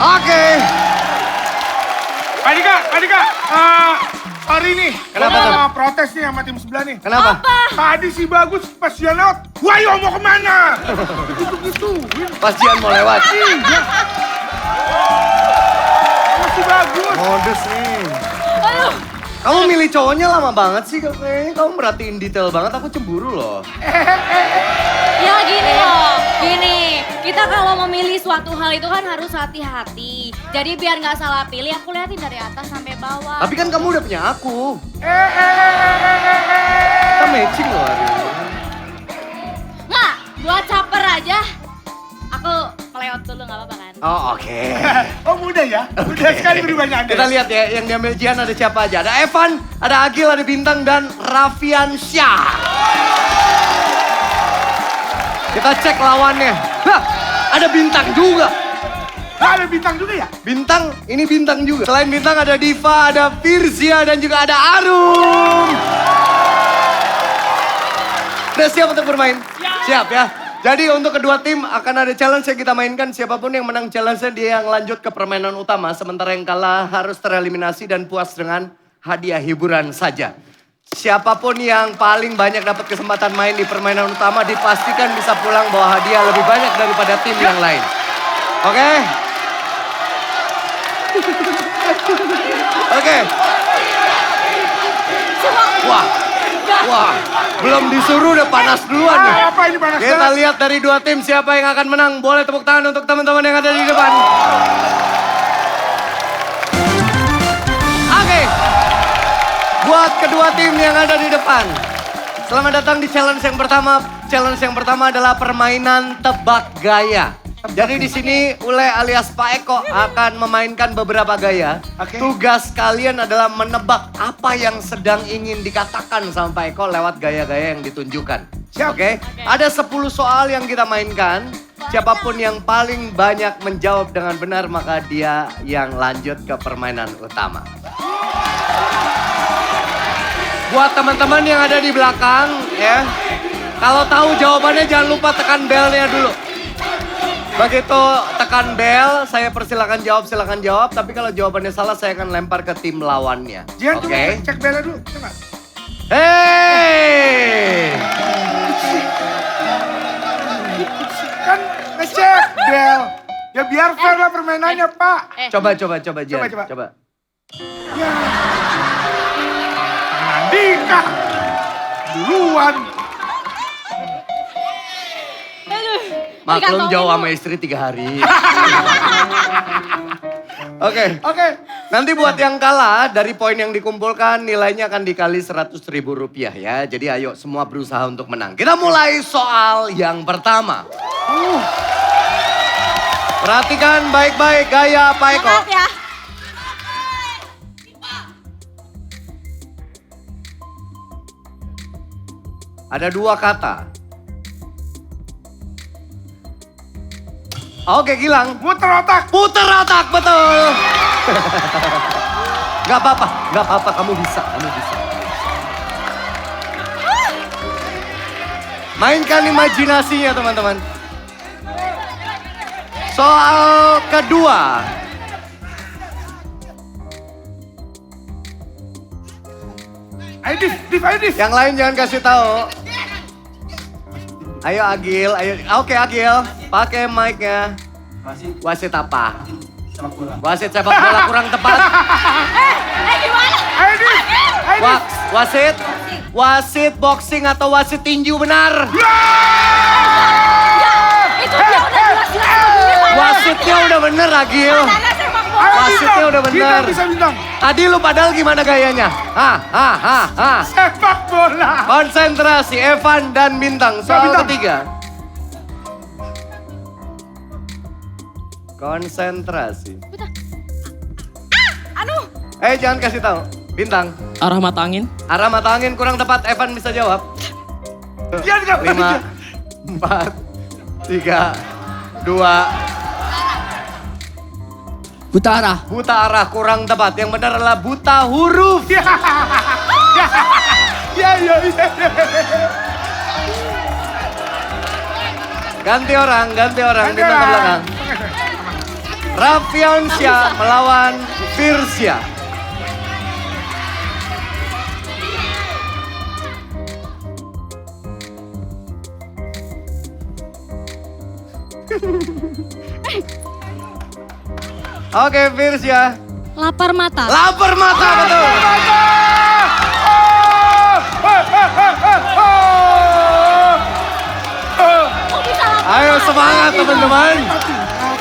Oke. Pak Dika, sorry nih. Kenapa, Gua Tom? mau protes nih sama tim sebelah nih. Kenapa? Tadi si Bagus pas dia lewat, Wayo mau kemana? Gitu-gituin. Pas Jian mau lewat. Iya. Masih bagus. Modus nih. Aduh. Kamu milih cowoknya lama banget sih. Kayaknya kamu merhatiin detail banget. Aku cemburu loh. Ya gini loh, gini. Kita kalau memilih suatu hal itu kan harus hati-hati. Jadi biar nggak salah pilih, aku liatin dari atas sampai bawah. Tapi kan kamu udah punya aku. Kita matching loh hari ini. Mak, buat caper aja. Aku melewat dulu nggak apa-apa kan? Oh oke. Oh mudah ya? Mudah sekali berubahnya Anda. Kita lihat ya yang diambil Jian ada siapa aja. Ada Evan, ada Agil, ada Bintang, dan Raffian Syah. Kita cek lawannya. Hah, ada Bintang juga. Ada bintang juga ya? Bintang, ini Bintang juga. Selain Bintang ada Diva, ada Firzia, dan juga ada Arum. Udah siap untuk bermain? Siap ya. Jadi untuk kedua tim akan ada challenge yang kita mainkan. Siapapun yang menang challenge-nya dia yang lanjut ke permainan utama. Sementara yang kalah harus tereliminasi dan puas dengan hadiah hiburan saja. Siapapun yang paling banyak dapat kesempatan main di permainan utama dipastikan bisa pulang bawa hadiah lebih banyak daripada tim yang lain. Oke? Oke. Wah, belum disuruh udah panas duluan nih. Apa ini panas Kita banget? lihat dari dua tim siapa yang akan menang. Boleh tepuk tangan untuk teman-teman yang ada di depan. Oke. Buat kedua tim yang ada di depan. Selamat datang di challenge yang pertama. Challenge yang pertama adalah permainan tebak gaya. Jadi di sini Ule alias Pak Eko akan memainkan beberapa gaya. Oke. Tugas kalian adalah menebak apa yang sedang ingin dikatakan sama Pak Eko lewat gaya-gaya yang ditunjukkan. Siap. Oke? Ada 10 soal yang kita mainkan. Siapapun yang paling banyak menjawab dengan benar maka dia yang lanjut ke permainan utama. Buat teman-teman yang ada di belakang ya. Kalau tahu jawabannya jangan lupa tekan belnya dulu. Begitu tekan bel, saya persilakan jawab, silakan jawab. Tapi kalau jawabannya salah, saya akan lempar ke tim lawannya. Jian Oke? coba cek bela dulu. Coba. Hei! Kan ngecek bel. Ya biar fair lah permainannya Pak. Coba, Jian. Coba. Coba. Ya. Andika. Duluan. Maklum jauh sama istri 3 hari. Oke. Oke. Nanti buat yang kalah, dari poin yang dikumpulkan nilainya akan dikali 100.000 rupiah ya. Jadi ayo semua berusaha untuk menang. Kita mulai soal yang pertama. Perhatikan baik-baik gaya Pak Eko. Semangat ya. Ada 2 kata. Oke, Gilang. Muter otak. Puter otak, betul. Gak apa-apa, kamu bisa. Mainkan imajinasinya, teman-teman. Soal kedua. Ayo Div. Yang lain jangan kasih tahu. Ayo Agil, ayo. Oke Agil, pakai mic-nya. Wasit apa? Wasit sepak bola kurang tepat. Gimana? Ayo Div. Wasit boxing atau wasit tinju benar? Itu dia udah jelas-jelas begini. Wasitnya udah bener Agil. Sana sepak bola. Ayo, Wasitnya udah bener. Bintang. Tadi lu padahal gimana gayanya? Sepak bola. Konsentrasi Evan dan Bintang. Soal Bintang. ketiga. Konsentrasi. Aduh. Jangan kasih tahu. Bintang. Arah mata angin. Arah mata angin kurang tepat. Evan bisa jawab. Jian gak 5, 4, 3, 2. Buta arah. Buta arah kurang tepat. Yang benar adalah buta huruf. Ya. Ganti orang. Bintang ke belakang. Raffiansyah melawan Virsia. Oke, Virsia. Lapar mata. Lapar mata, betul. Kok bisa lapar Ayo mata? semangat teman-teman.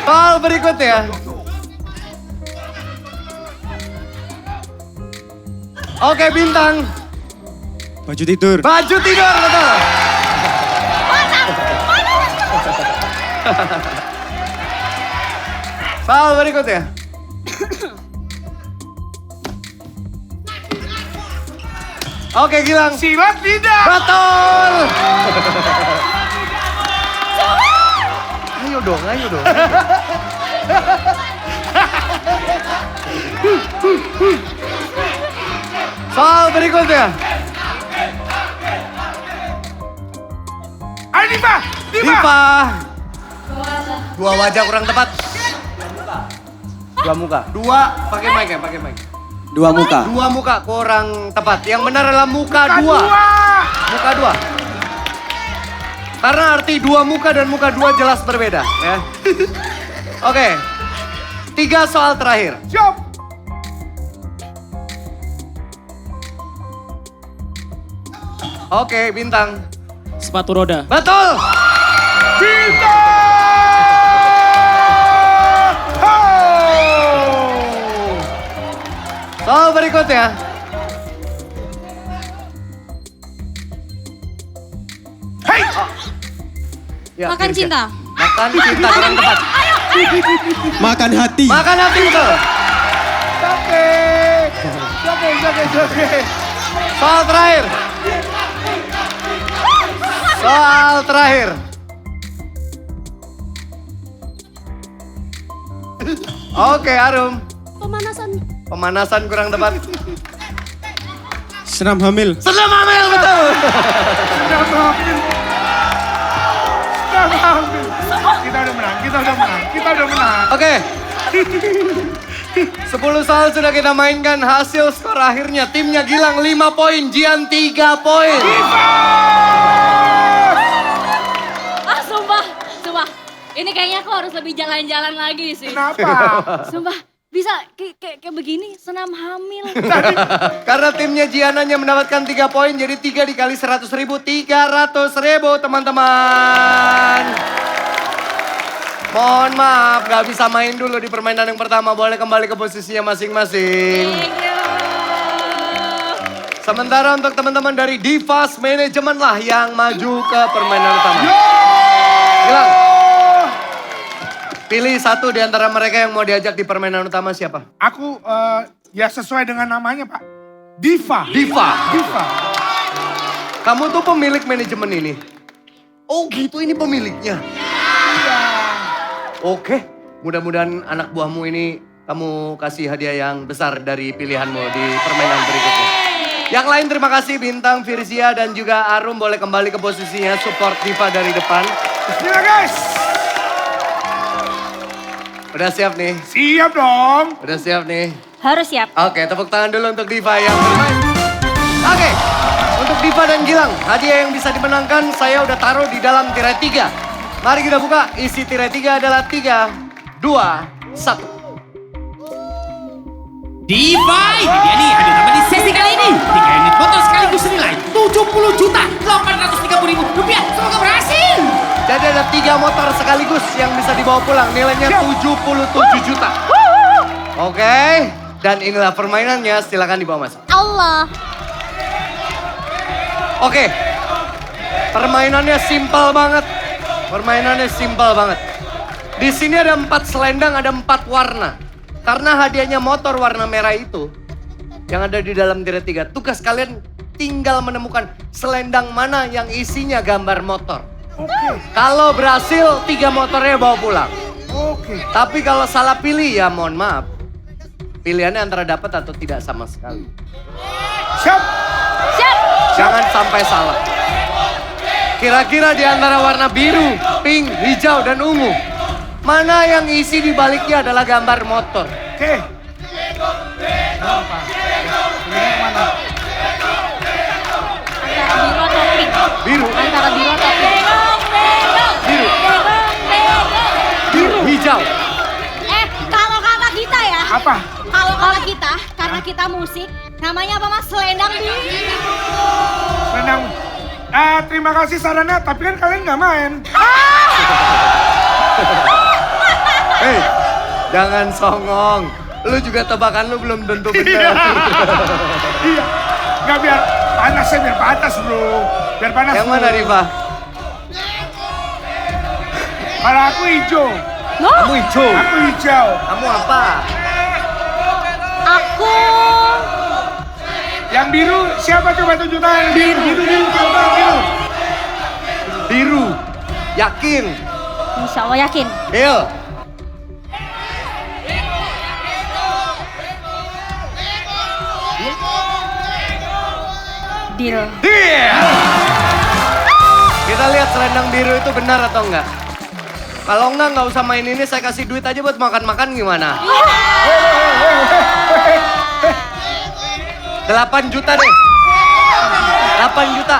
Soal berikutnya. Oke, Bintang. Baju tidur. Baju tidur, betul. Soal berikutnya. Oke, Gilang. Silat tidak. Betul. Ayo dong, ayo dong. Soal berikutnya. Ayo Diva. Diva. Dua wajah kurang tepat. Dua muka. Dua, pakai mic ya, pakai mic. Dua muka. Dua muka kurang tepat. Yang benar adalah muka dua. Muka dua. Karena arti dua muka dan muka dua jelas berbeda ya. Oke. 3 soal terakhir. Siap. Oke, Bintang. Sepatu roda. Betul. Diva. Soal berikutnya. Hei. Ya, Makan Virsa. cinta. Makan cinta kurang tepat. Makan hati. Makan hati betul. Joget. Soal terakhir. Soal terakhir. Oke, Arum. Pemanasan. Pemanasan kurang tepat. Senam hamil. Senam hamil betul. Kita udah menang. Oke. 10 soal sudah kita mainkan. Hasil skor akhirnya timnya Gilang 5 poin, Jian 3 poin. Ah sumpah. Ini kayaknya aku harus lebih jalan-jalan lagi sih. Kenapa? Sumpah. Bisa kayak begini, senam hamil. Karena timnya Jian hanya mendapatkan 3 poin, jadi 3 dikali 100 ribu, 300.000 teman-teman. Mohon maaf, gak bisa main dulu di permainan yang pertama. Boleh kembali ke posisinya masing-masing. Thank you. Sementara untuk teman-teman dari Divas Manajemen lah yang maju ke permainan utama. Gilang, pilih satu di antara mereka yang mau diajak di permainan utama siapa? Aku ya sesuai dengan namanya Pak. Diva. Diva. Diva. Kamu tuh pemilik manajemen ini. Oh gitu, ini pemiliknya. Oke, mudah-mudahan anak buahmu ini kamu kasih hadiah yang besar dari pilihanmu di permainan berikutnya. Yang lain terima kasih Bintang, Virsia dan juga Arum boleh kembali ke posisinya support Diva dari depan. Bismillah guys. Udah siap nih? Siap dong. Udah siap nih? Harus siap. Oke, tepuk tangan dulu untuk Diva yang bermain. Oke, untuk Diva dan Gilang, hadiah yang bisa dimenangkan saya udah taruh di dalam tirai 3. Mari kita buka, isi tirai 3 adalah 3, 2, 1. Diva, ini dia nih hadir nama di sesi kali ini. 3 unit motor sekaligus senilai 70.830.000 rupiah. Semoga berhasil. Jadi ada 3 motor sekaligus yang bisa dibawa pulang, nilainya 77 juta. Oke, dan inilah permainannya, silakan dibawa masuk. Allah. Oke, permainannya simpel banget. Di sini ada 4 selendang, ada 4 warna. Karena hadiahnya motor warna merah itu yang ada di dalam tirai 3. Tugas kalian tinggal menemukan selendang mana yang isinya gambar motor. Oke. Kalau berhasil 3 motornya bawa pulang. Oke. Tapi kalau salah pilih ya mohon maaf. Pilihannya antara dapat atau tidak sama sekali. Siap. Siap. Jangan sampai salah. Kira-kira di antara warna biru, pink, hijau, dan ungu. Mana yang isi di baliknya adalah gambar motor. Oke. Apa? Pilihnya kemana? Antara biru atau pink? Biru. Antara biru atau pink? Biru. Biru. Hijau. Kalau kata kita ya. Apa? Kalau kata kita, karena kita musik, namanya apa mas? Selendang biru. Renang. Terima kasih sarannya, tapi kan kalian nggak main. Hei, jangan songong. Lu juga tebakan lu belum tentu benar. Iya. Nggak biar panas ya, biar panas bro. Biar panas. Yang bro. mana Riva? Kalau aku hijau. Kamu hijau. Aku hijau. Kamu apa? Aku Yang biru siapa coba tunjuk tangan? Biru, coba biru. Biru. Yakin? insya Allah yakin. Deal. Deal. Deal. Kita lihat selendang biru itu benar atau enggak. Kalau enggak, nggak usah main ini. Saya kasih duit aja buat makan-makan gimana? 8 juta deh. 8 juta.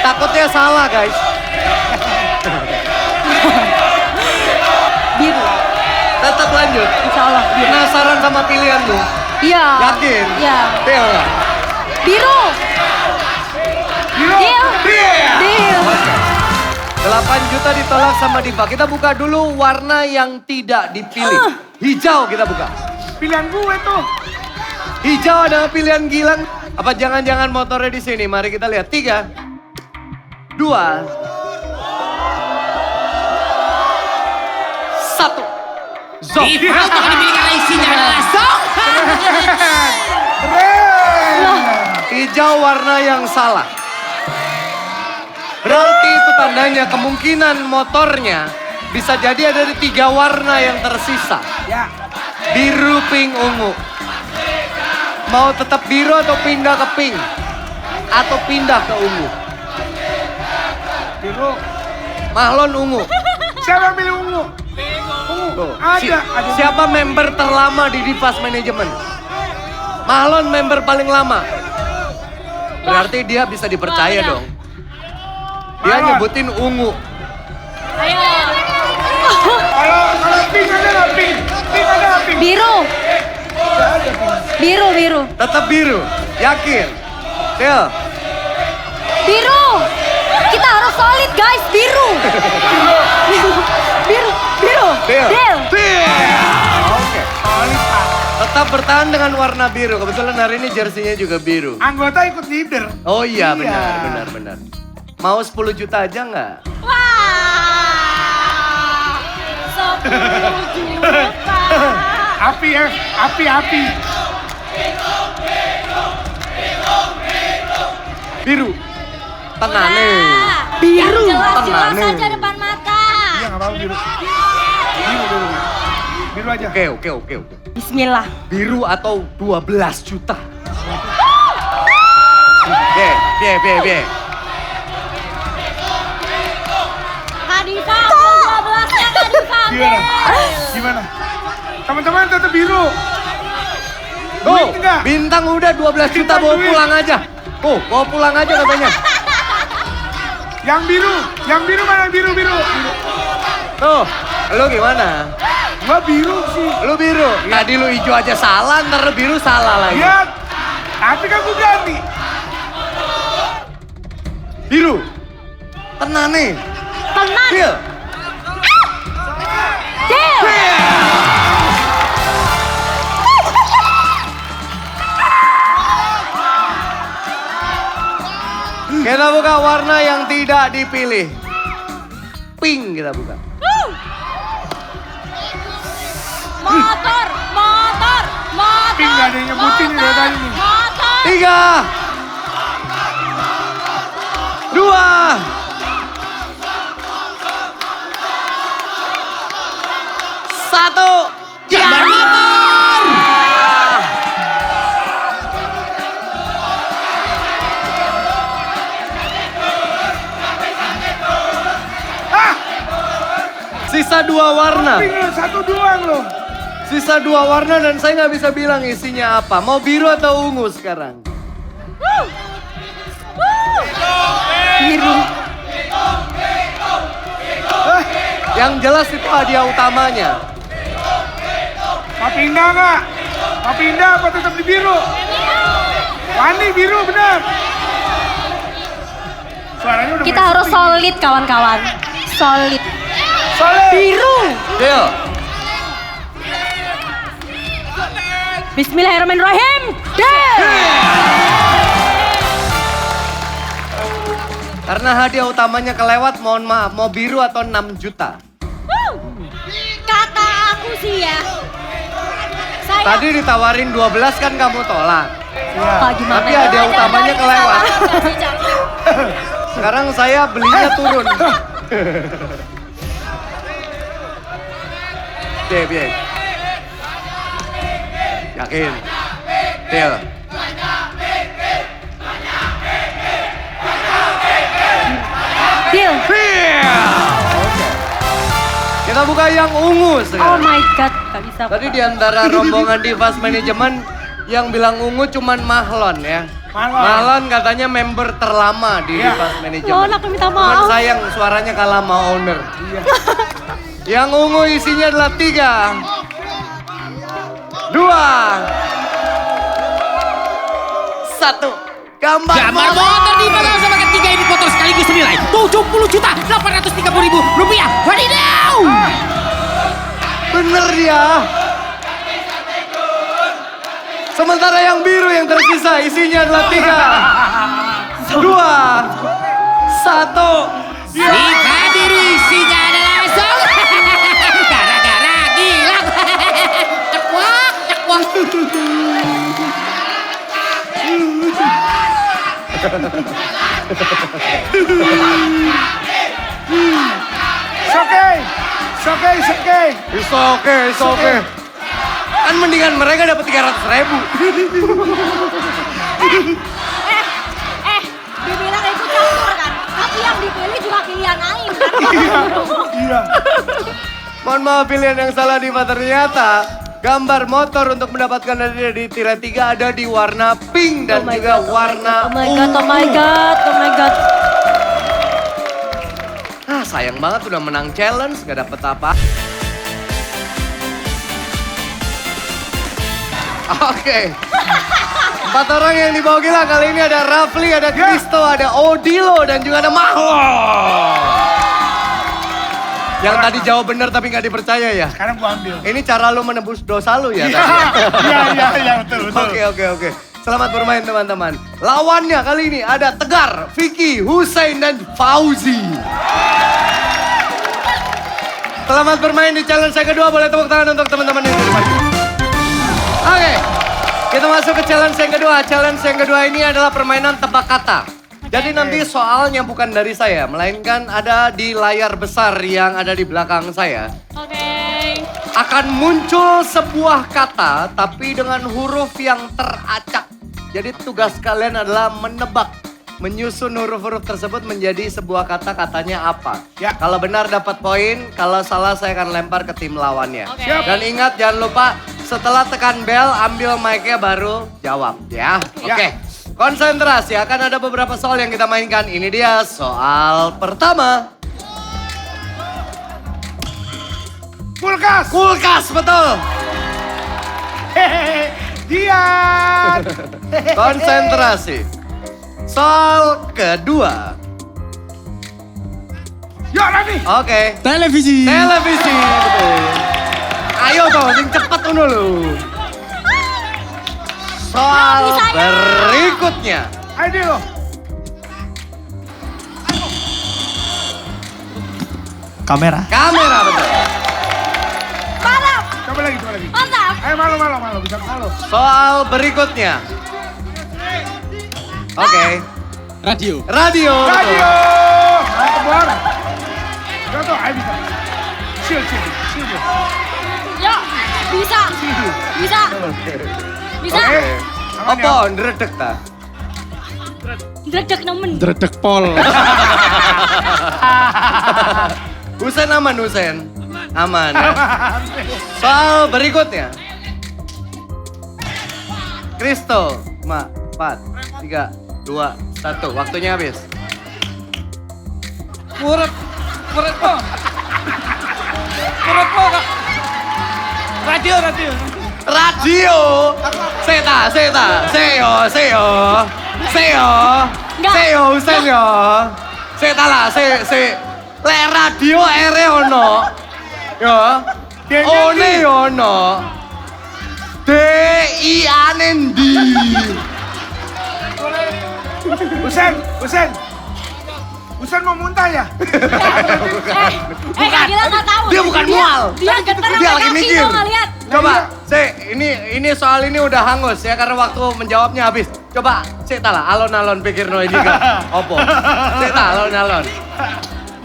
Takutnya salah guys. Biru. Tetap lanjut. Insya Allah. Penasaran sama pilihanmu? Iya. Yakin? Iya. Deal nggak? Biru. Biru. Deal. Deal. Deal. 8 juta ditolak sama Diva. Kita buka dulu warna yang tidak dipilih. Hijau kita buka. Pilihan gue tuh. Hijau adalah pilihan Gilang. Apa jangan-jangan motornya di sini? Mari kita lihat. 3, 2, 1. Zong. Diva untuk dimiliki oleh isinya adalah Zong. Keren. Hijau warna yang salah. Berarti itu tandanya kemungkinan motornya bisa jadi ada di 3 warna yang tersisa. Ya. Biru, pink, ungu. Mau tetap biru atau pindah ke pink? Atau pindah ke ungu? Biru. Mahlon ungu. Siapa yang pilih ungu? Tuh. Ada. Siapa member terlama di Divas Management? Mahlon member paling lama. Berarti dia bisa dipercaya dong. Dia Mahlon. nyebutin ungu. Ayo. Kalau pink ada nggak pink? Pink ada nggak pink? Biru. Biru, biru. Tetap biru. Yakin? Del. Biru. Kita harus solid guys, biru. Biru. Biru. Biru. Del. Deal. Oke. Tetap bertahan dengan warna biru. Kebetulan hari ini jersinya juga biru. Anggota ikut leader. Oh iya, Iya. benar. Mau 10 juta aja nggak? Wah. 10 juta. Api ya, api. Biru. Tenang nih. Biru. Jelas Tenang aja nih. depan mata. Iya nggak apa-apa biru. Biru aja. Oke. Bismillah. Biru atau 12 juta? Biar. Kadifa, 12-nya Kadifa. Gimana? Teman-teman tetap biru. Tuh, Duit nggak? bintang udah 12 juta, bawa Duit. pulang aja. Tuh, bawa pulang aja katanya. Yang biru mana biru? Tuh, lu gimana? Gua biru sih. Lu biru. Tadi lu hijau aja salah, ntar lu biru salah lagi. Ya, tapi kan gua ganti. Biru. Tenang nih. Tenang. Deal. Deal. Kita buka warna yang tidak dipilih. Pink kita buka. Motor. Pink nggak ada yang nyebutin nih dari tadi nih. Motor. 3, 2, 1. Gambar motor. Sisa 2 warna. Pink lo, 1 doang lo. Sisa 2 warna dan saya nggak bisa bilang isinya apa. Mau biru atau ungu sekarang? Biru. Yang jelas itu hadiah utamanya. Mau pindah nggak? Mau pindah apa tetap di biru? Wani biru benar. Suaranya udah Kita mulai harus sepi. solid kawan-kawan. Solid. Solid. Biru. Deal. Bismillahirrahmanirrahim. Deal. Karena hadiah utamanya kelewat, mohon maaf. Mau biru atau 6 juta? Kata aku sih ya. Saya Tadi ditawarin 12 kan kamu tolak. Pak, gimana? Tapi hadiah utamanya kelewat. Sekarang saya belinya turun. Oke. Yakin? Deal. Deal. Kita buka yang ungu Oh sekarang. my god, gak bisa. Tadi di antara rombongan Divas Manajemen yang bilang ungu cuman Mahlon ya. Mahlon. Mahlon katanya member terlama di Iya. Divas Manajemen. Mahlon, aku minta Cuman maaf. sayang suaranya kalah sama owner. Iya. Yang ungu isinya adalah 3, 2, 1. Gambar Gambar motor di belakang sama ketiga unit motor sekaligus senilai 70.830.000 rupiah. Wadidaw! Bener dia. Sementara yang biru yang tersisa isinya adalah 3, 2, 1. Diva biru isinya adalah langsung gara-gara gila. Cekwak, cekwak. It's okay. It's okay. Kan mendingan mereka dapat 300.000. Dibilang itu campur kan. Tapi yang dipilih juga pilihan Aing kan. Iya. Mohon maaf pilihan yang salah Diva, ternyata gambar motor untuk mendapatkan hadiah di tirai 3 ada di warna pink dan juga warna Oh my god, oh my god, oh my god. sayang banget udah menang challenge gak dapet apa. Oke. 4 orang yang dibawa gila kali ini ada Rafli, ada Kristo, ada Odilo dan juga ada Mahlo. Yang tadi jawab benar tapi nggak dipercaya ya. Sekarang gua ambil. Ini cara lu menebus dosa lu ya tadi. Iya, betul. Oke. Selamat bermain teman-teman. Lawannya kali ini ada Tegar, Vicky, Hussein, dan Fauzi. Selamat bermain di challenge yang kedua. Boleh tepuk tangan untuk teman-teman yang di depan. Oke, kita masuk ke challenge yang kedua. Challenge yang kedua ini adalah permainan tebak kata. Jadi nanti soalnya bukan dari saya, melainkan ada di layar besar yang ada di belakang saya. Oke. Akan muncul sebuah kata tapi dengan huruf yang teracak. Jadi tugas kalian adalah menebak, menyusun huruf-huruf tersebut menjadi sebuah kata, katanya apa. Ya. Kalau benar dapat poin, kalau salah saya akan lempar ke tim lawannya. Oke. Siap. Dan ingat jangan lupa setelah tekan bel ambil mic-nya baru jawab ya. Ya. Oke. Konsentrasi, akan ada beberapa soal yang kita mainkan. Ini dia soal pertama. Kulkas. Kulkas, betul. Hehehe. Dian. Konsentrasi. Soal kedua. Yuk Rani. Oke. Televisi. Televisi, betul. Ayo toh, sing cepet dulu lu. Soal Bisa ya. berikutnya. Ayo deh lo. Kamera. Kamera, betul. Mantap, Coba lagi. mantap. Ayo malu. Bisa malu. Soal berikutnya. Oke. Radio. Radio, betul. Radio. Mantap Bor. Contoh, ayo bisa. Chill. Yuk, bisa. Bisa. Bisa. Oke. Aman ya? Apa ndredeg ta? Dredeg nemen. Dredeg pol. Husen aman, Husen. Aman ya. Soal berikutnya. Kristo, 5, 4, 3, 2, 1. Waktunya habis. Murid po. Murid po, Kak. Radio. Radio. Seta. Seo. Enggak. Seo. Seta lah, le radio ere ono. Ya. One ono. DI anendi. Usen mau muntah ya? Kak Gilang nggak tahu. Dia bukan mual. Dia getar Dia sampai lagi kaki mikir. tuh nggak lihat. Coba, ini soal ini udah hangus ya karena waktu menjawabnya habis. Coba, lah alon-alon pikir no ini kan. Opo. Alon-alon.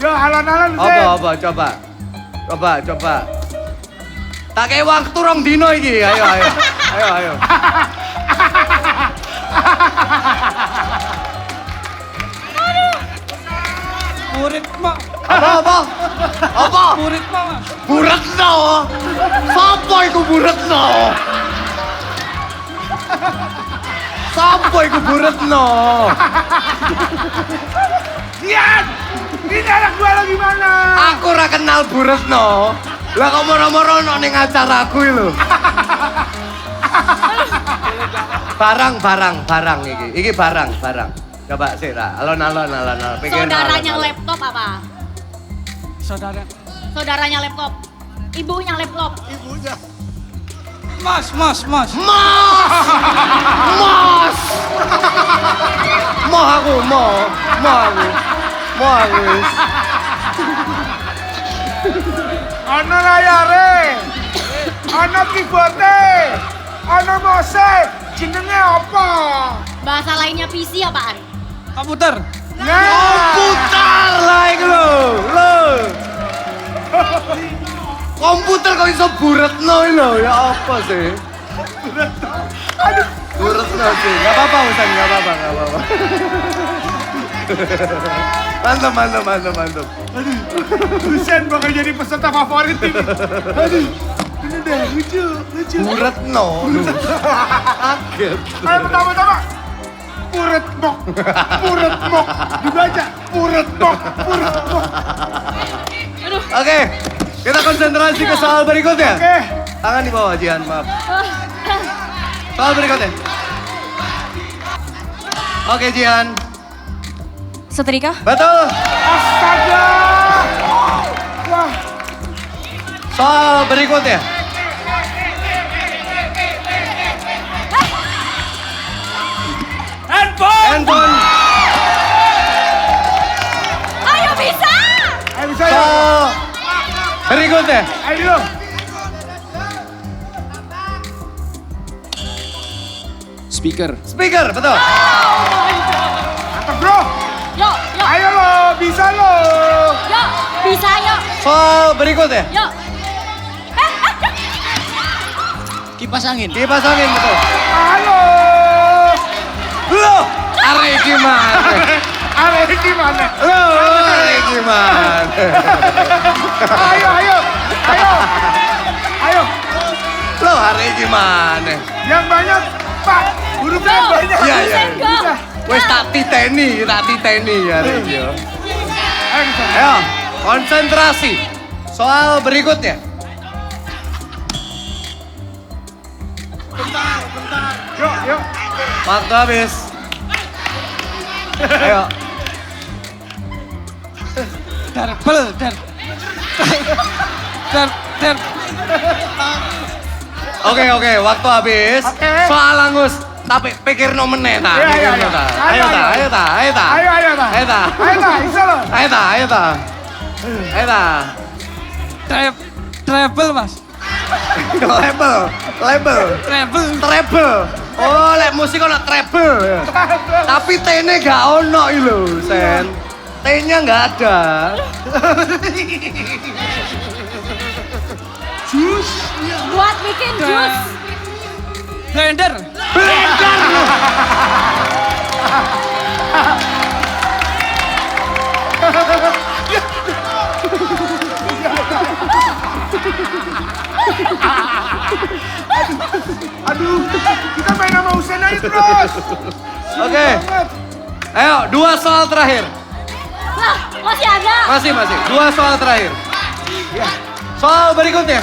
Yo alon-alon Usen. Opo, coba. Tak kayak waktu rong dino iki. Ayo. Murid po. Apa? Murid po, Mas. Buretno. Sopo iku Buretno? Sopo iku Buretno? Dian! Ini anak gua lagi mana? Aku ora kenal Buretno. Lah kok moro-moro ono ning acaraku lho. Barang iki. Iki barang. Coba sih lah, alon-alon. Pikirin Saudaranya alon-alon. laptop apa? Saudaranya laptop. Ibunya laptop. Mas. Mas! Mau aku. Ono layare. Ono keyboard-e. Ono mouse. Jenenge apa? Bahasa lainnya PC apaan? Komputer. Komputer lah iku lho. Komputer kok iso Buretno lho, ya apa sih? Buretno sih, gak apa-apa Usan, gak apa-apa. Mantap. Usen bakal jadi peserta favorit ini. Aduh, ini udah lucu. Buretno, lu. Kaget. Ayo pertama. Puretmok. Dibaca. Puretmok. Oke, kita konsentrasi ke soal berikutnya. Oke. Tangan di bawah, Jihan, maaf. Soal berikutnya. Oke, Jihan. Setrika? Betul. Astaga. Wah. Soal berikutnya. Handphone. Ayo bisa! Ayo bisa ya. Soal berikutnya. Ayo dulu. Speaker. Speaker, betul. Mantap bro. Yuk. Ayo lo, bisa lo. Yuk, bisa yuk. Soal berikutnya. Yuk. Kipas angin. Kipas angin, betul. Halo. Loh, arek gimana? Arek gimana? Ayo. Loh, arek gimana? Yang banyak, Pak. Hurufnya yang banyak. Iya. Go. Wes tak titeni ya arek iki. Ayo, bisa. Ayo, konsentrasi. Soal berikutnya. Yuk. Waktu habis. Ayo. Oke, waktu habis. Oke. Soal angus. Tapi pikir no meneh ta. Iya. Pikir no ta. Ayo, Ayo ta. Ayo, Ta. Ayo ta. Travel, Mas. Label. Treble. Oh, lek musik ono treble. Tapi T-nya gak ono iki lho, Sen. T-nya gak ada. Jus. Buat bikin jus. Blender. Aduh, kita main sama Husein aja terus. Oke. Banget. Ayo, 2 soal terakhir. Lah, masih ada. Masih. 2 soal terakhir. Soal berikutnya.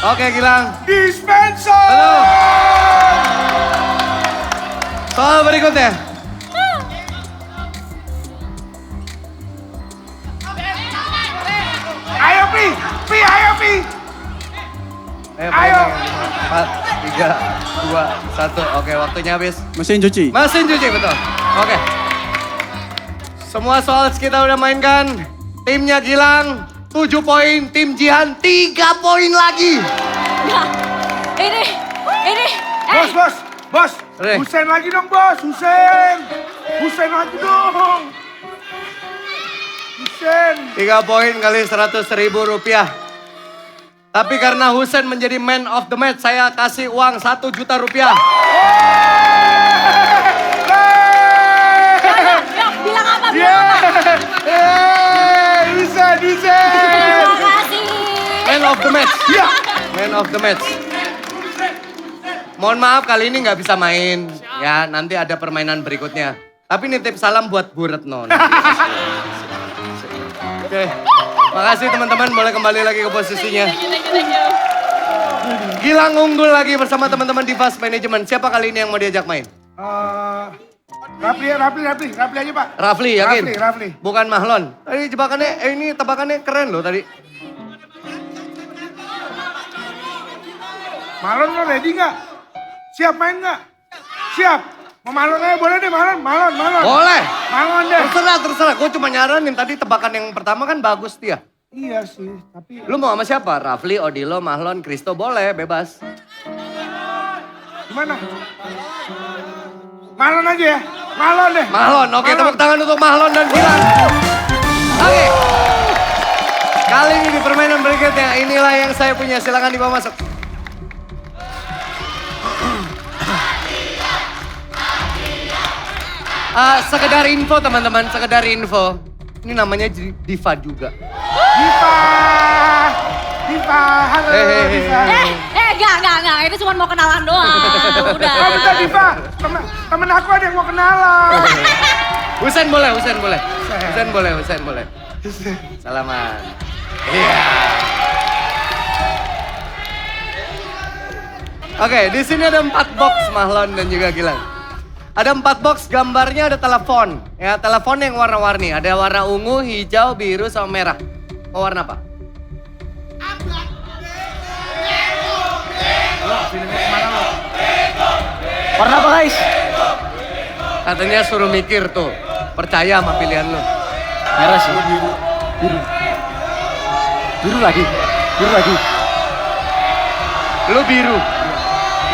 Oke, Gilang. Dispenser. Halo. Soal berikutnya. Ayo Pi, ayo Pi. Ayo. 4, 3, 2, 1. Oke, waktunya habis. Mesin cuci. Mesin cuci, betul. Oke. Semua soal kita udah mainkan. Timnya Gilang 7 poin, tim Jihan 3 poin lagi. Nah, ini. Bos. Re. Husein lagi dong bos, Husein lagi dong. Husein. 3 poin kali 100.000 rupiah. Tapi karena Husein menjadi man of the match, saya kasih uang 1 juta rupiah. Yuk, bilang apa? Husein. Terima kasih. Man of the match. Iya. Man of the match. Mohon maaf kali ini nggak bisa main. Ya, nanti ada permainan berikutnya. Tapi nitip salam buat Bu Retno. Oke. Makasih teman-teman, boleh kembali lagi ke posisinya. Gilang unggul lagi bersama teman-teman di Fast Management. Siapa kali ini yang mau diajak main? Rafli aja Pak. Rafli, yakin? Rafli. Bukan Mahlon. Tadi jebakannya, ini tebakannya keren loh tadi. Malon lo ready nggak? Siap main nggak? Siap. Mau Malon aja boleh deh Malon. Boleh. Malon deh. Terserah. Gue cuma nyaranin tadi tebakan yang pertama kan bagus dia. Iya sih, tapi Lu mau sama siapa? Rafli, Odilo, Mahlon, Kristo boleh, bebas. gimana? Malon aja ya. Malon deh. Mahlon, oke tepuk tangan untuk Mahlon dan Gilang. Oke. Kali ini di permainan berikutnya, inilah yang saya punya, silakan dibawa masuk. Sekedar info teman-teman, sekedar info. Ini namanya Diva juga. Diva, halo Diva. Enggak. Itu cuma mau kenalan doang. Udah. Oh bentar Diva, temen aku ada yang mau kenalan. Husein boleh. Husein boleh. Salaman. Iya. Oke, di sini ada 4 box Mahlon dan juga Gilang. Ada 4 box, gambarnya ada telepon. Ya, telepon yang warna-warni. Ada warna ungu, hijau, biru, sama merah. Mau warna apa? Warna apa guys? Katanya suruh mikir tuh. Percaya sama pilihan lu. Merah sih. Biru lagi. Lu biru.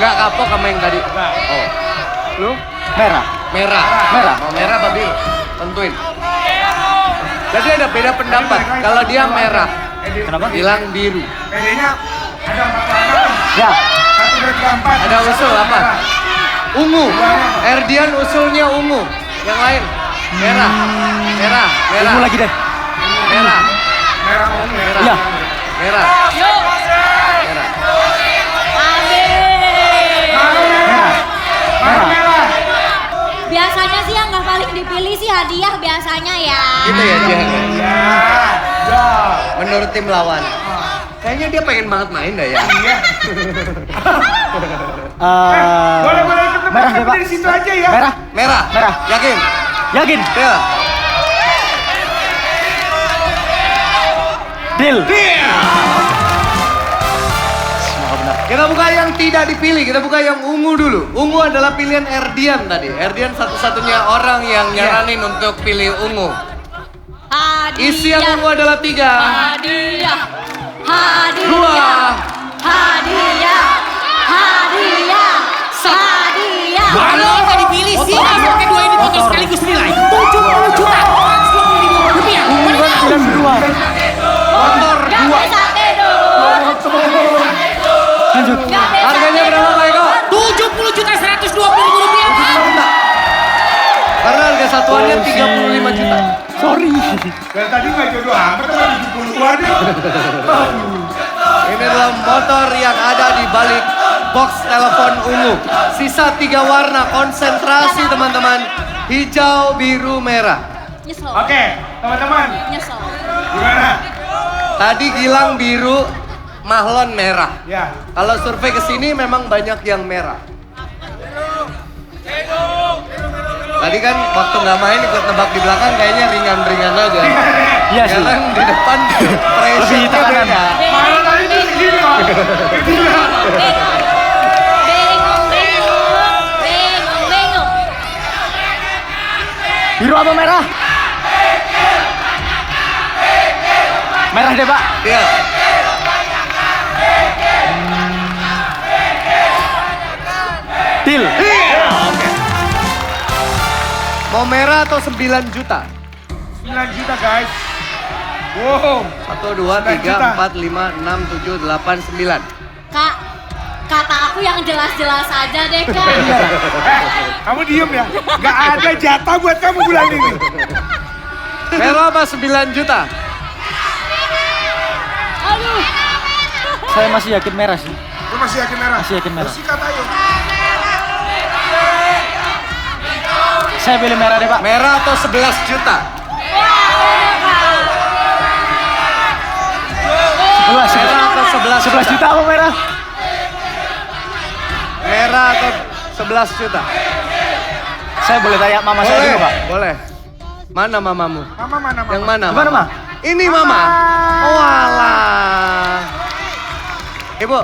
Nggak kapok sama yang tadi. Oh. Lu? Merah. Merah. Merah. Mau merah apa biru? Tentuin. Jadi ada beda pendapat. Kalau dia merah, Kenapa? bilang biru. Bedanya ada 4 warna. Ya. 1, 2, 3, 4. Ada usul apa? Ungu. Erdian usulnya ungu. Yang lain? Merah. Ungu lagi deh. Merah. Iya. Merah. Yuk. Merah. Merah. Biasanya sih yang nggak paling dipilih sih hadiah biasanya ya. Gitu ya, Jen. Ya. Menurut tim lawan. Kayaknya dia pengen banget main dah ya. Iya. Boleh ikut tempat merah deh, Pak. di situ aja ya. Merah. Merah. Yakin? Yakin? Deal. Deal. Kita buka yang tidak dipilih, kita buka yang ungu dulu. Ungu adalah pilihan Erdian tadi. Erdian satu-satunya orang yang nyaranin untuk pilih ungu. Hadiah. Isi yang ungu adalah 3. Hadiah. 2. Hadiah. Kalau nggak dipilih sih, pakai 2 ini foto sekaligus nilai 70 juta 120.000 rupiah. Bilang berdua. Motor 2. Bisa tidur. Lanjut. Harganya berapa Pak Eko? 70 juta 120.000 rupiah. Karena harga satuannya Harganya 35 juta. Sorry. Dan tadi nggak jodoh amat sama 70 keluarnya. Ini adalah motor yang ada di balik box telepon ungu. Sisa 3 warna, konsentrasi teman-teman. Hijau, biru, merah. Nyesel. Oke, teman-teman. Nyesel. Gimana? Tadi Gilang biru, Mahlon merah. Ya. Kalau survei ke sini memang banyak yang merah. Tadi kan waktu nggak main ikut nebak di belakang kayaknya ringan-ringan aja. Iya sih. Sekarang di depan pressure-nya tekanan. beda. Mana tadi tuh segini, Pak. Gila. Bengong, bengong, bengong, bengong. Biru apa merah? Merah deh, Pak. Iya. Deal. Oke. Mau merah atau 9 juta? 9 juta, guys. Wow. 1, 2, 3, 4, 5, 6, 7, 8, 9. Kak, kata aku yang jelas-jelas aja deh, Kak. Kamu diem ya. Gak ada jatah buat kamu bulan ini. Merah apa 9 juta? Aduh. Saya masih yakin merah sih. Lu masih yakin merah? Masih yakin merah. Sikat ayo. Saya pilih merah deh, Pak. Merah atau 11 juta? 11. Merah atau 11 juta? 11 juta apa merah? Merah atau 11 juta? Saya boleh tanya mama saya dulu, Pak? Boleh. Mana mamamu? Mama mana, Mama? Yang mana? Gimana, Ma? Ini mama. Oh alah. Ibu,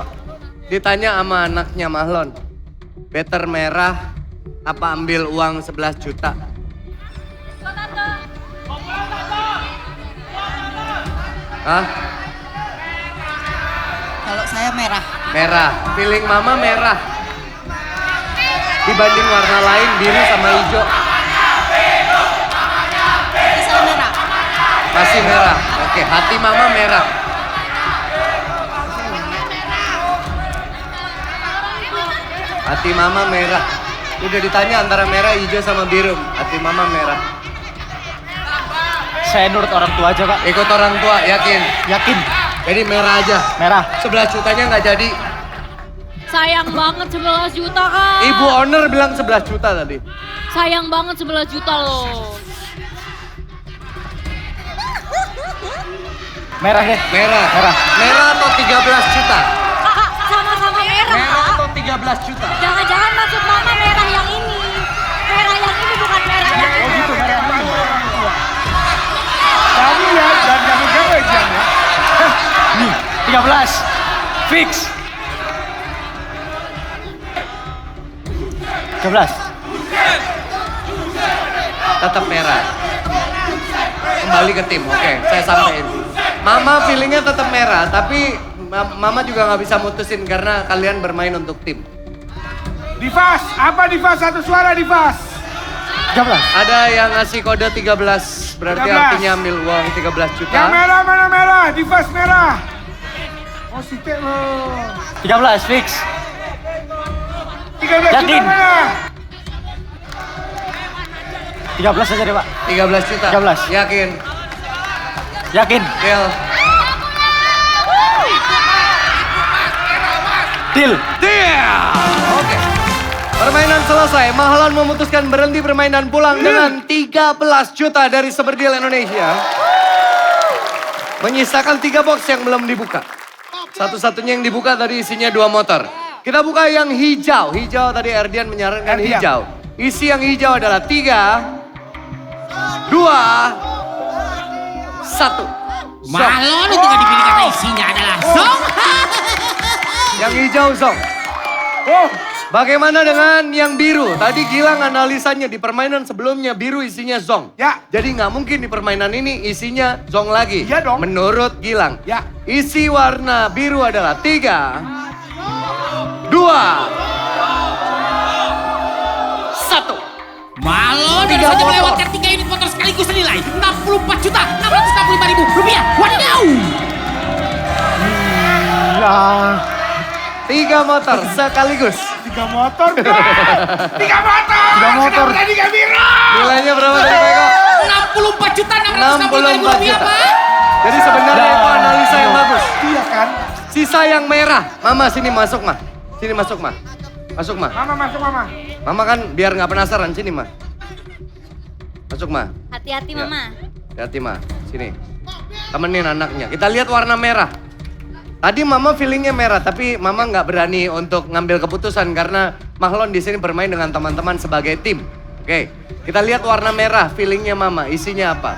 ditanya sama anaknya Mahlon. Better merah apa ambil uang 11 juta? Hah? Kalau saya merah. Merah. Feeling mama merah. Dibanding warna lain biru sama hijau. Saya merah. Masih merah. Oke, hati mama merah. Hati mama merah. Udah ditanya antara merah, hijau sama biru. Hati mama merah. Saya nurut orang tua aja, Kak. Ikut orang tua, yakin? Yakin. Jadi merah aja. Merah. 11 jutanya nggak jadi. Sayang banget 11 juta, Kak. Ibu owner bilang 11 juta tadi. Sayang banget 11 juta loh. Merah deh. Merah. Merah. Merah atau 13 juta? Kakak, sama-sama merah, Merah Kak. atau 13 juta? Jangan-jangan maksud mama merah yang ini. Merah yang ini bukan merah yang ini. Oh gitu, merah ini. Kamu ya, dan kamu gawe jam ya. Nih, 13. Fix. 13. Tetap merah. Kembali ke tim, oke, saya sampein. Mama feelingnya tetap merah, tapi mama juga nggak bisa mutusin karena kalian bermain untuk tim. Divas, apa Divas? Satu suara Divas. 13. Ada yang ngasih kode 13, berarti 13. artinya ambil uang 13 juta. Yang merah mana merah? Divas merah. Oh sitek lo. 13 fix. 13 Yakin? juta mana? 13 aja deh, Pak. 13 juta. 13. Yakin? Yakin. Deal. Deal. Deal. Oke. Permainan selesai. Mahlon memutuskan berhenti permainan pulang dengan 13 juta dari Seberdil Indonesia. Menyisakan 3 box yang belum dibuka. Satu-satunya yang dibuka tadi isinya 2 motor. Kita buka yang hijau. Hijau tadi Erdian menyarankan Erdian. hijau. Isi yang hijau adalah 3, 2, 1. Malon itu gak dipilih karena isinya adalah Zong. Yang hijau Zong. Oh, Bagaimana dengan yang biru? Tadi Gilang analisanya di permainan sebelumnya biru isinya Zong. Ya. Jadi nggak mungkin di permainan ini isinya Zong lagi. Iya dong. Menurut Gilang. Ya. Isi warna biru adalah 3, 2, 1. Malon Tiga baru saja motor. melewatkan 3 unit motor sekaligus senilai 64.665.000 rupiah. Wadidaw! Ya. 3 motor sekaligus. 3 motor, bro. 3 motor. 3 motor. Kenapa tadi gak biru? Nilainya berapa tadi Pak Eko? 64 juta 64 rupiah, juta. Pak. Jadi sebenarnya itu analisa yang bagus. Iya kan? Sisa yang merah. Mama sini masuk mah. Sini masuk mah. Masuk mah. Mama masuk mama. Mama kan biar nggak penasaran sini mah. Masuk mah. Hati-hati Ya. mama. Hati mah. Sini. Temenin anaknya. Kita lihat warna merah. Tadi mama feelingnya merah, tapi mama nggak berani untuk ngambil keputusan karena Mahlon di sini bermain dengan teman-teman sebagai tim. Oke, kita lihat warna merah, feelingnya mama, isinya apa?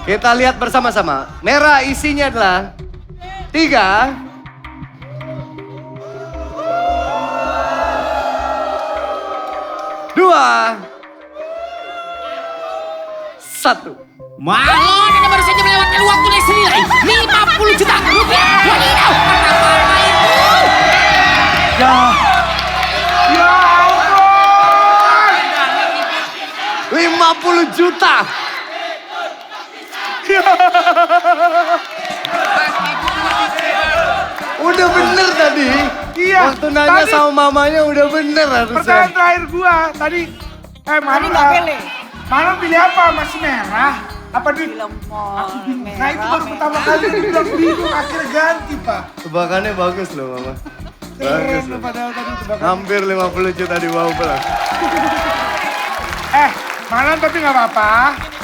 Kita lihat bersama-sama. Merah isinya adalah 3, 2, 1. Mahlon, Anda baru saja melewatkan waktu yang senilai 50 juta rupiah. Wadidaw, apa itu? Ya. Ya ampun. 50 juta. Udah bener tadi. Iya, Waktu nanya tadi- sama mamanya udah bener harusnya. Pertanyaan terakhir gua tadi. Malam nggak pilih. Malam pilih apa? Masih merah? Apa di? Aku Nah itu baru pertama kali dibilang bingung, akhirnya ganti Pak. Tebakannya bagus loh mama. Bagus Keren loh. padahal tadi tebakan. Hampir 50 juta di bawah pulang. Malam tapi nggak apa-apa.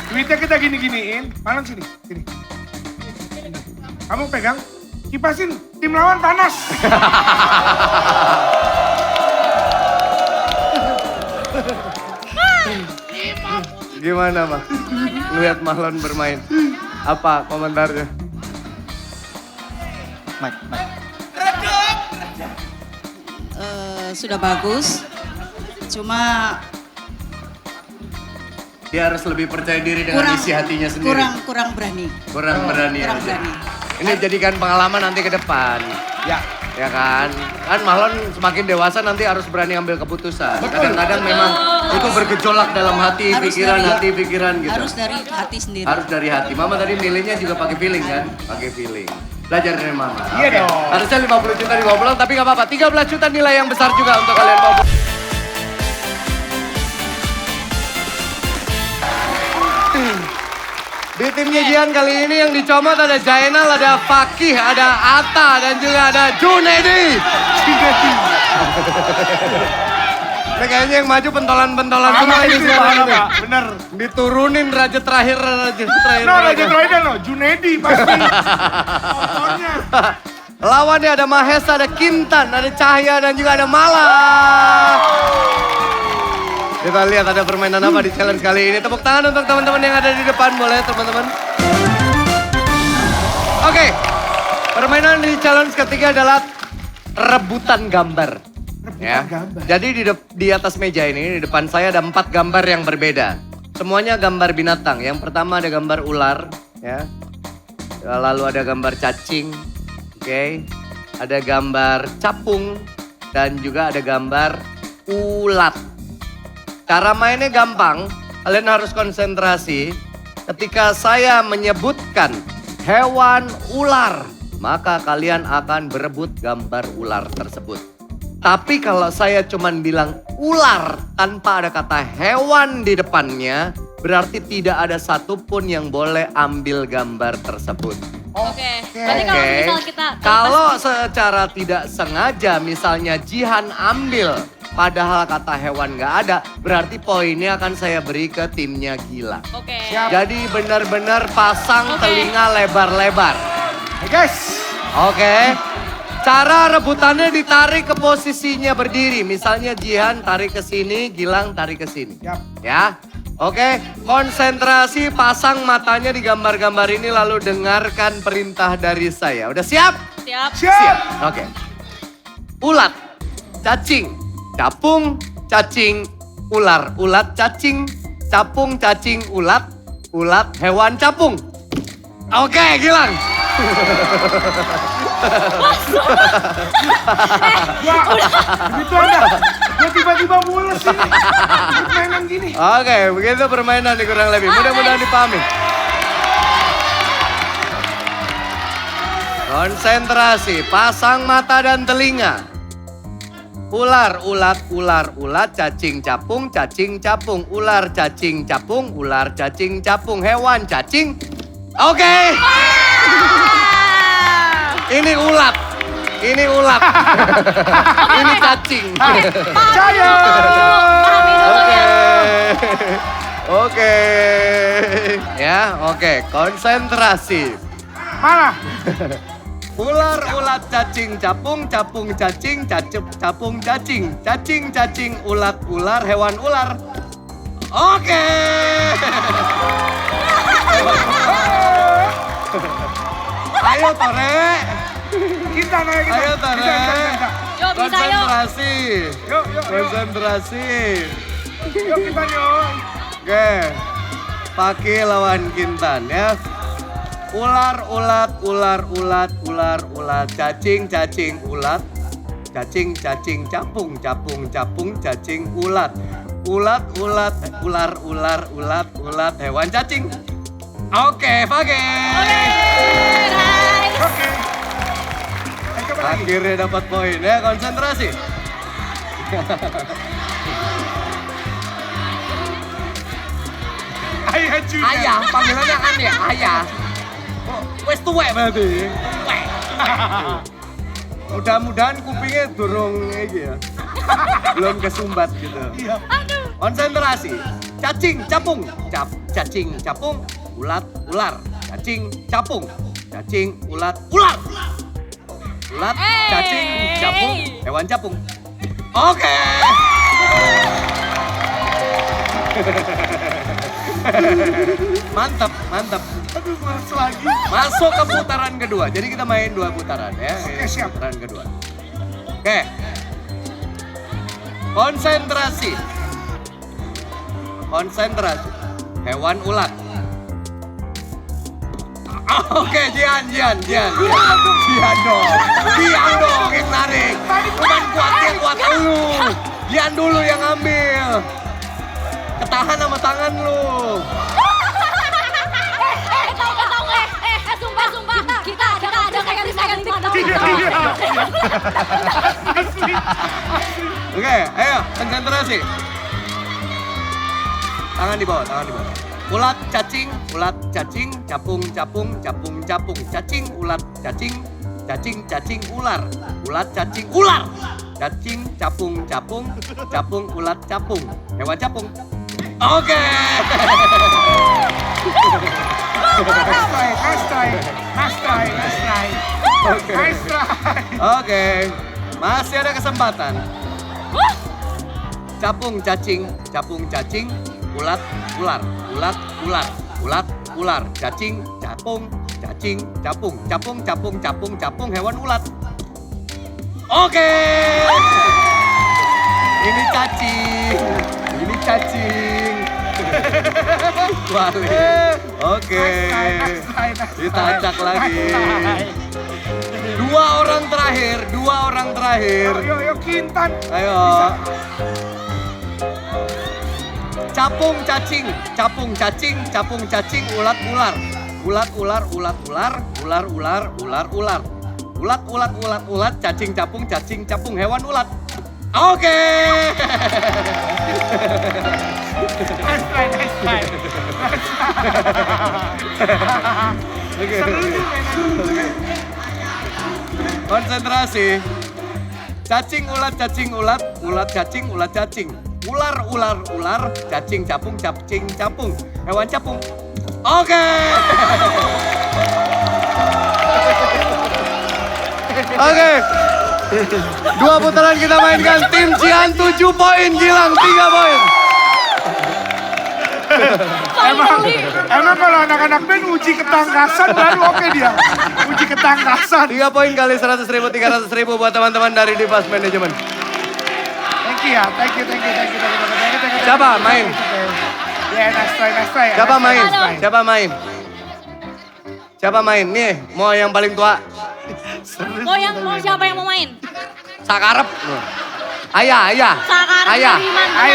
Duitnya kita gini-giniin. Malam sini, sini. Kamu pegang, kipasin. Tim lawan panas. Gimana mah? Lihat Mahlon bermain. Apa komentarnya? Mike. Sudah bagus. Cuma Dia harus lebih percaya diri dengan isi hatinya sendiri. kurang berani. Kurang berani Kurang aja. berani. Ini jadikan pengalaman nanti ke depan. Ya. Ya kan? Kan Mahlon semakin dewasa nanti harus berani ambil keputusan. Kadang-kadang memang itu bergejolak dalam hati, Harus pikiran gitu. Harus dari hati sendiri. Harus dari hati. Mama tadi milihnya juga pakai feeling kan? Pakai feeling. Belajar dari mama. Iya Oke. dong. Harusnya 50 juta dibawa pulang, tapi nggak apa-apa. 13 juta nilai yang besar juga untuk kalian bawa pulang. Di timnya Jian kali ini yang dicomot ada Jainal, ada Fakih, ada Atta, dan juga ada Junedi. Ini kayaknya yang maju pentolan-pentolan semua ini sekarang ini. Pak, bener. Diturunin raja terakhir. No, Raja Troida no, Junedi pasti. Motornya. Lawannya ada Mahesa, ada Kintan, ada Cahya, dan juga ada Mala. Kita lihat ada permainan apa di challenge kali ini. Tepuk tangan untuk teman-teman yang ada di depan, boleh teman-teman. Oke, permainan di challenge ketiga adalah rebutan gambar. Ya. gambar. Jadi di atas meja ini, di depan saya ada 4 gambar yang berbeda. Semuanya gambar binatang. Yang pertama ada gambar ular, ya. Lalu ada gambar cacing, oke. Ada gambar capung, dan juga ada gambar ulat. Cara mainnya gampang, kalian harus konsentrasi. Ketika saya menyebutkan hewan ular, maka kalian akan berebut gambar ular tersebut. Tapi kalau saya cuman bilang ular tanpa ada kata hewan di depannya, berarti tidak ada satupun yang boleh ambil gambar tersebut. Oke. Berarti kalau Oke. misal kita Kalau secara tidak sengaja misalnya Jihan ambil padahal kata hewan nggak ada, berarti poinnya akan saya beri ke timnya Gila. Oke. Jadi benar-benar pasang Oke. telinga lebar-lebar. Hey guys. Oke. Cara rebutannya ditarik ke posisinya berdiri. Misalnya Jihan tarik ke sini, Gilang tarik ke sini. Yap. Ya. Oke, konsentrasi, pasang matanya di gambar-gambar ini lalu dengarkan perintah dari saya. Udah siap? Siap. Siap. Oke. Ulat, cacing, capung, cacing, ular. Ulat, cacing, capung, cacing, ulat. Ulat, hewan capung. Oke, Gilang. Begitu Anda. Gue tiba-tiba mules ini. Mainan gini. Oke, begitu permainan nih kurang lebih. Mudah-mudahan dipahami. Konsentrasi, pasang mata dan telinga. Ular, ulat, ular, ulat, cacing, capung, cacing, capung. Ular, cacing, capung, ular, cacing, capung. Hewan, cacing. Oke. Ini ulat. Ini ulat. Ini cacing. Jaya. Oke. Oke. Ya, oke. Konsentrasi. Mana? Ular, ulat, cacing, capung, capung, cacing, capung, cacing. Cacing, cacing, ulat, ular, hewan ular. Oke. Ayo Tore. Kita naik kita. Ayo Tore. Kita. Yuk bisa yuk. Konsentrasi. Yuk. Konsentrasi. Yuk kita yuk. Oke. Paki lawan Kintan ya. Ular, ulat, ular, ulat, ular, ulat, cacing, cacing, ulat, cacing, cacing, capung, capung, capung, cacing, ulat, ulat, ulat, ular, ular, ulat, ulat, hewan cacing. Oke, Pagi. Oke. Coba lagi. Akhirnya dapat poin ya, konsentrasi. Ayah juga. Ayah, panggilannya aneh, ayah. Oh, wes tuwek berarti. Tuwek. Mudah-mudahan kupingnya durung iki ya. Belum kesumbat gitu. Iya. Konsentrasi. Cacing, capung, cacing, capung, ulat, ular, cacing, capung, cacing, ulat, ular. Ulat, cacing, capung, hewan capung. Oke. Mantap, mantap. Aduh, males lagi. Masuk ke putaran kedua. Jadi kita main 2 putaran ya. Oke, siap. Putaran kedua. Oke. Konsentrasi. Konsentrasi. Hewan ulat. Oke, Jian dong. Jian dong yang narik. Cuman kuat lu. Jian dulu yang ambil. Ketahan sama tangan lu. Sumpah. Kita ada kayak ganti Iya. Asli. Oke, ayo konsentrasi. Tangan di bawah. Ulat, cacing, capung, cacing, ulat, cacing, ular, ulat, cacing, ular, cacing, capung, ulat, capung, hewan capung. Oke. Nice try. Oke, masih ada kesempatan. Capung, cacing, ulat, ular, cacing, capung, hewan ulat. Oke. Ini cacing. Balik. Oke. Nice try. Ditacak lagi. Dua orang terakhir. Yuk, Kintan. Ayo. Capung cacing, ulat ular. Ulat, cacing capung, hewan ulat. Oke. Nice try. Oke. Seru nih mainan. Konsentrasi. Cacing, ulat, cacing, ulat, cacing. Ular, cacing, capung, hewan capung. Oke. Oke. 2 putaran kita mainkan. Tim Cian 7 poin, Gilang 3 poin. Emang kalau anak-anak band uji ketangkasan baru oke dia. Uji ketangkasan. 3 poin kali 100.000, 300.000 buat teman-teman dari Dipas Manajemen. Thank you ya, thank you. Siapa main? Ya, nice try. Siapa main? Nih, mau yang paling tua. Mau siapa yang mau main? Sakarep. Ayah. Sakarep Ayah. dari mana?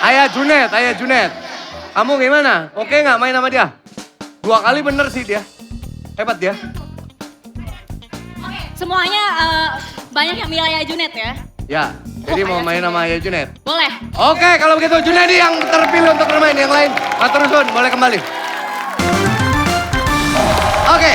Ayah Junet. Kamu gimana? Oke nggak main sama dia? 2 kali bener sih dia. Hebat dia. semuanya banyak yang milih Ayah Junet ya. Ya, jadi mau main sama Ayah Junet. Boleh. Oke, kalau begitu Junedi yang terpilih untuk bermain. Yang lain, Matur nuwun, boleh kembali. Oke,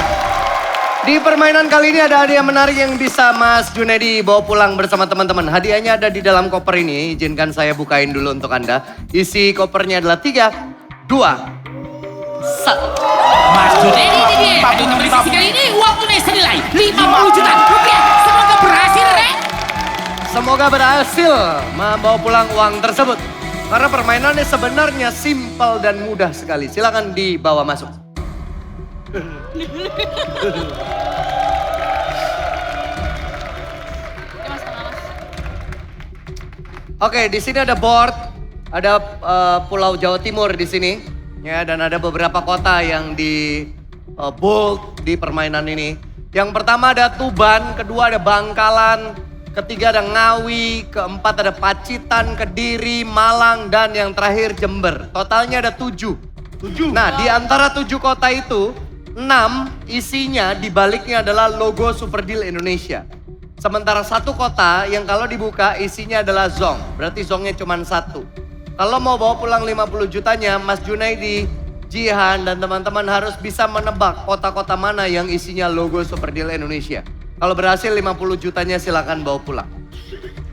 di permainan kali ini ada hadiah menarik yang bisa Mas Junedi bawa pulang bersama teman-teman. Hadiahnya ada di dalam koper ini, izinkan saya bukain dulu untuk Anda. Isi kopernya adalah 3, 2, 1. Mas Junedi ini dia. Untuk berisi kali ini uang tunai senilai 50 juta rupiah. Semoga berhasil, Rek. Semoga berhasil membawa pulang uang tersebut. Karena permainannya sebenarnya simpel dan mudah sekali. Silakan dibawa masuk. Oke, di sini ada board, ada Pulau Jawa Timur di sini, ya, dan ada beberapa kota yang di bold di permainan ini. Yang pertama ada Tuban, kedua ada Bangkalan, ketiga ada Ngawi, keempat ada Pacitan, Kediri, Malang, dan yang terakhir Jember. Totalnya ada 7. Nah, di antara 7 kota itu, 6 isinya di baliknya adalah logo Superdeal Indonesia. Sementara 1 kota yang kalau dibuka isinya adalah zong. Berarti zongnya cuma 1. Kalau mau bawa pulang 50 jutanya, Mas Junaidi, Jihan, dan teman-teman harus bisa menebak kota-kota mana yang isinya logo Superdeal Indonesia. Kalau berhasil 50 jutanya silakan bawa pulang.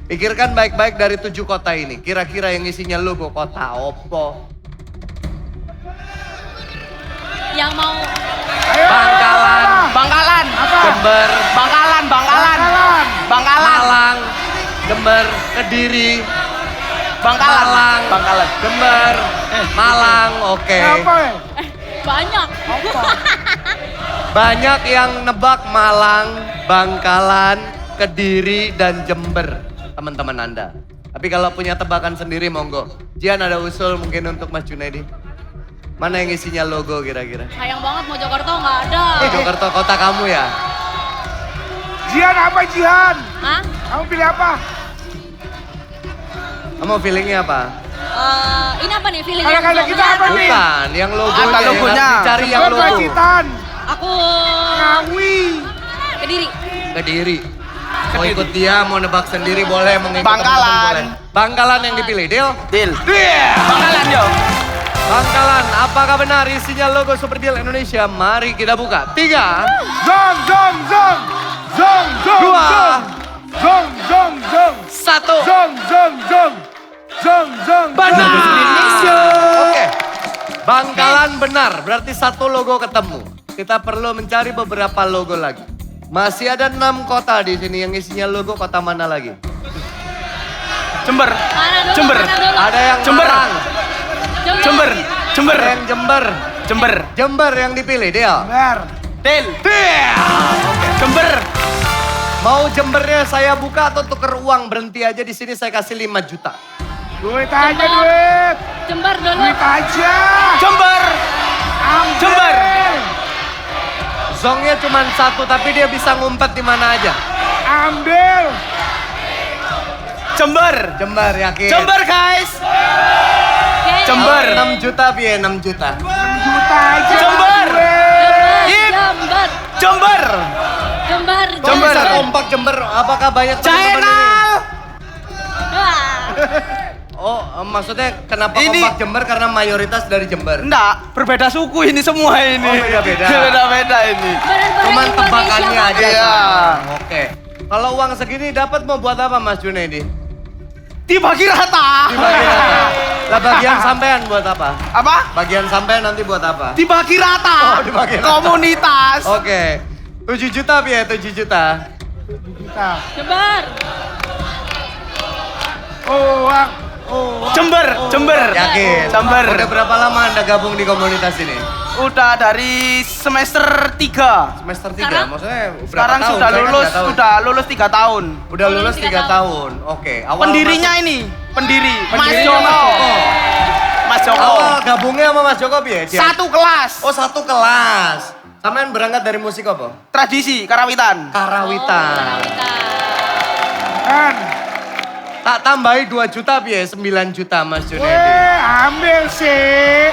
Pikirkan baik-baik dari 7 kota ini. Kira-kira yang isinya logo kota opo? Yang mau Bangkalan, Bangkalan. Jember, Bangkalan. Malang, Jember, Kediri, Bangkalan. Jember, Malang, oke. Apa ya? banyak. Banyak yang nebak Malang, Bangkalan, Kediri, dan Jember, teman-teman Anda. Tapi kalau punya tebakan sendiri monggo. Jian ada usul mungkin untuk Mas Junaidi. Mana yang isinya logo kira-kira? Sayang banget Mojokerto nggak ada. Jokerto kota kamu ya? Jihan apa Jihan? Hah? Kamu pilih apa? Kamu feelingnya apa? Ini apa nih feeling? Kata-kata kita apa nih? Bukan, yang logonya. Apa logonya? Yang harus dicari yang Jember, logo. Pacitan, Aku Ngawi. Kediri. Kediri. Mau ikut dia, mau nebak sendiri boleh, mau ngikut Bangkalan. teman-teman boleh. Bangkalan yang dipilih, Deal? Deal. Bangkalan yo. Bangkalan, apakah benar isinya logo Superdeal Indonesia? Mari kita buka. 3, Zong. 2, Zong. 1. Benar! Oke. Bangkalan benar, berarti 1 logo ketemu. Kita perlu mencari beberapa logo lagi. Masih ada 6 kota di sini yang isinya logo kota mana lagi? Jember. Mana dulu? Jember. Mana dulu? Ada yang Jember. Malang, Jember. ada yang Jember. Jember. Jember yang dipilih, Del. Benar. Deal. Jember. Mau Jembernya saya buka atau tuker uang? Berhenti aja di sini, saya kasih 5 juta. Duit aja duit. Jember dulu. Duit aja. Jember. Ambil. Jember. Zongnya cuma 1 tapi dia bisa ngumpet di mana aja. Ambil. Jember. Jember, yakin? Jember guys. Oke. Jember. 6 juta, biar 6 juta. 6 juta aja. Jember. duit. Jember. Jember. Jember. Kok bisa kompak Jember? Apakah banyak teman-teman ini? Channel. Wah. Oh, maksudnya kenapa Ini- kompak Jember? Karena mayoritas dari Jember. Enggak, berbeda suku ini semua ini. Oh, beda-beda. Beda-beda ini. Barang-barang Cuman Indonesia tebakannya banget. aja. Iya. Oke. Kalau uang segini dapat mau buat apa Mas Junaidi? Dibagi rata. Dibagi rata. Lah bagian sampean buat apa? Apa? Bagian sampean nanti buat apa? Dibagi rata. Oh, dibagi rata. Komunitas. Oke. 7 juta biar 7 juta. Juta. Jember. Uang. Jember, Jember. Yakin? Jember. Udah berapa lama Anda gabung di komunitas ini? Udah dari semester 3. Semester 3, Sekarang? maksudnya berapa Sekarang tahun? sudah Saya kan lulus, nggak tahu. udah lulus 3 tahun. Udah lulus 3 3 tahun. Oke. Awal Pendirinya masuk- ini, pendiri. Mas Pendirinya Joko. Mas Joko. Mas Joko. Awal gabungnya sama Mas Joko ya? Satu kelas. Oh, 1 kelas. Sampean berangkat dari musik apa? Tradisi Karawitan. Karawitan. Kan. Tak tambahi 2 juta biar 9 juta Mas Junaidi. Ambil sih.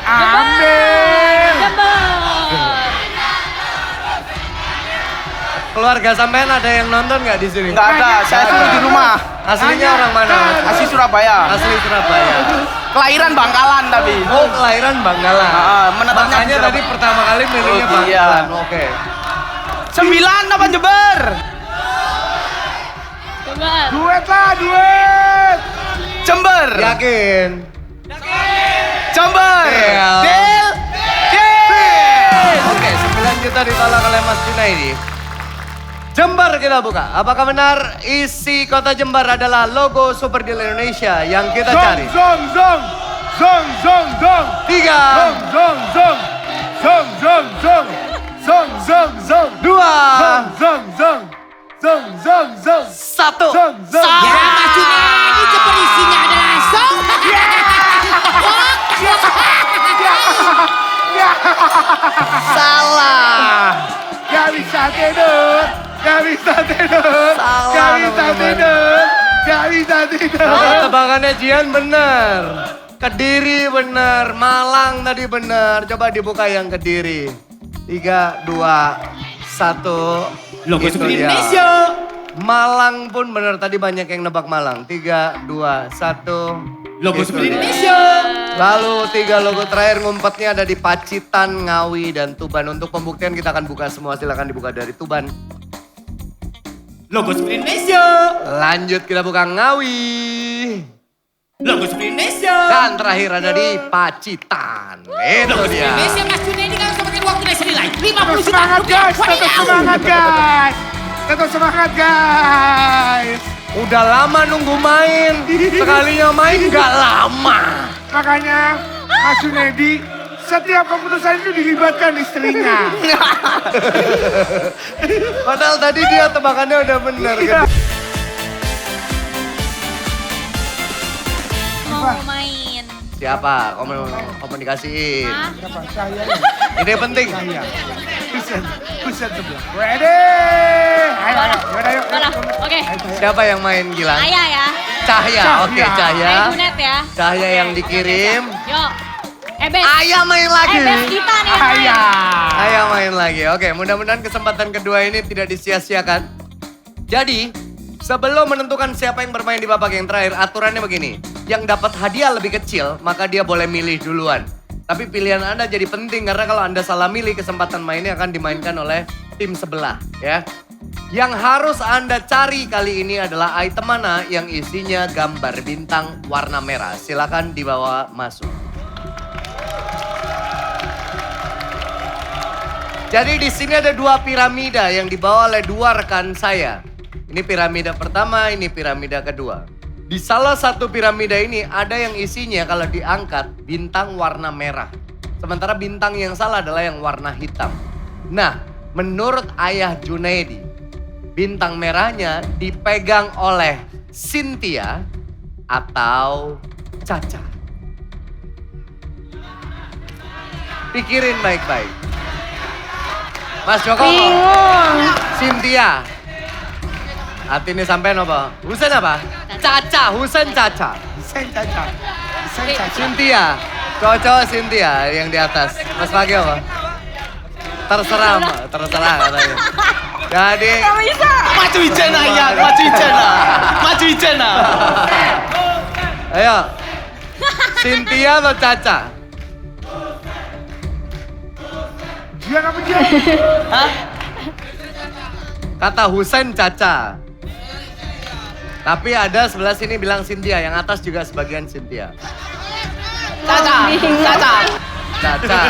Ambil. Jember. Keluarga sampean ada yang nonton nggak di sini? Enggak ada, saya dulu di rumah. Aslinya orang mana? Asli Surabaya. Asli Surabaya. Kelahiran Bangkalan tapi. Oh, kelahiran Bangkalan. Menetapnya Makanya di tadi Surabaya. pertama kali milihnya Oh, iya. Bangkalan. Oke. 9 apa Jember? Coba. Duet lah, duet. Jember. Yakin? Jember. Deal. Deal. Deal. Oke, 9 juta ditolak oleh Mas Junaidi. Jember kita buka. Apakah benar isi kota Jember adalah logo Super Deal Indonesia yang kita cari? Zong, zong. Zong, zong, zong. 3, Zong, zong, zong. Zong, zong, zong. Zong, zong, zong. 2, Zong, zong, zong. Zong, zong, zong. 1. Zong, zong. Ya, Mas Junaidi Jember isinya adalah song. Salah. Gak bisa tidur. Gak bisa tidur. Salah, Gak bisa teman-teman. tidur. Gak bisa tidur. Tebakannya Jian benar. Kediri benar. Malang tadi benar. Coba dibuka yang Kediri. 3, 2, 1. Logo Itu Super dia. Indonesia. Malang pun benar. Tadi banyak yang nebak Malang. 3, 2, 1. Logo Itu Super dia. Indonesia. Lalu 3 logo terakhir ngumpetnya ada di Pacitan, Ngawi, dan Tuban. Untuk pembuktian kita akan buka semua. Silakan dibuka dari Tuban. Logo Super Indonesia. Lanjut kita buka Ngawi. Logo Super Indonesia. Dan terakhir ada di Pacitan. Itu Logo Super dia. Indonesia Mas Junaidi kan semakin waktu naik senilai 50 Tetap juta semangat rupiah. guys, tetap Wadidaw. semangat guys. Tetap semangat guys. Udah lama nunggu main. Sekalinya main gak lama. Makanya Mas Junaidi setiap keputusan itu dilibatkan istrinya. Padahal tadi dia tebakannya udah bener. Iya. Gitu. Mau main. Siapa? Komunikasiin. Hah? Siapa? Saya. Ini penting. Saya. Kusen sebelah. Ready? Ayo, ayo. Yaudah, yuk. Mana? Oke. Siapa yang main Gilang? Ayah ya. Cahya. Oke, Cahya. Cahya. Ayah Junet ya. Cahya yang dikirim. Yuk. Bes. Ayah main lagi. Bes kita nih yang main. Ayah. Ayah main lagi. Oke, mudah-mudahan kesempatan kedua ini tidak disia-siakan. Jadi, sebelum menentukan siapa yang bermain di babak yang terakhir, aturannya begini. Yang dapat hadiah lebih kecil, maka dia boleh milih duluan. Tapi pilihan Anda jadi penting karena kalau Anda salah milih, kesempatan mainnya akan dimainkan oleh tim sebelah, ya. Yang harus Anda cari kali ini adalah item mana yang isinya gambar bintang warna merah. Silakan dibawa masuk. Jadi di sini ada 2 piramida yang dibawa oleh 2 rekan saya. Ini piramida pertama, ini piramida kedua. Di salah satu piramida ini ada yang isinya kalau diangkat bintang warna merah. Sementara bintang yang salah adalah yang warna hitam. Nah, menurut ayah Junaidi, bintang merahnya dipegang oleh Cynthia atau Caca. Pikirin baik-baik. Mas Joko. Cynthia. Hati ini sampean apa? Husen apa? Caca, Husen Caca. Sen caca. Sen caca. Cynthia. Cowok-cowok Cynthia yang di atas. Mas Pagi apa? Terserah, Mbak. Terserah katanya. Jadi, Maju Ijena ya, maju Ijena. Maju Ijena. ayo. Cynthia atau Caca? Dia apa dia? Hah? Kata Husen Caca. Tapi ada sebelah sini bilang Cynthia, yang atas juga sebagian Cynthia. Caca, Caca. Caca.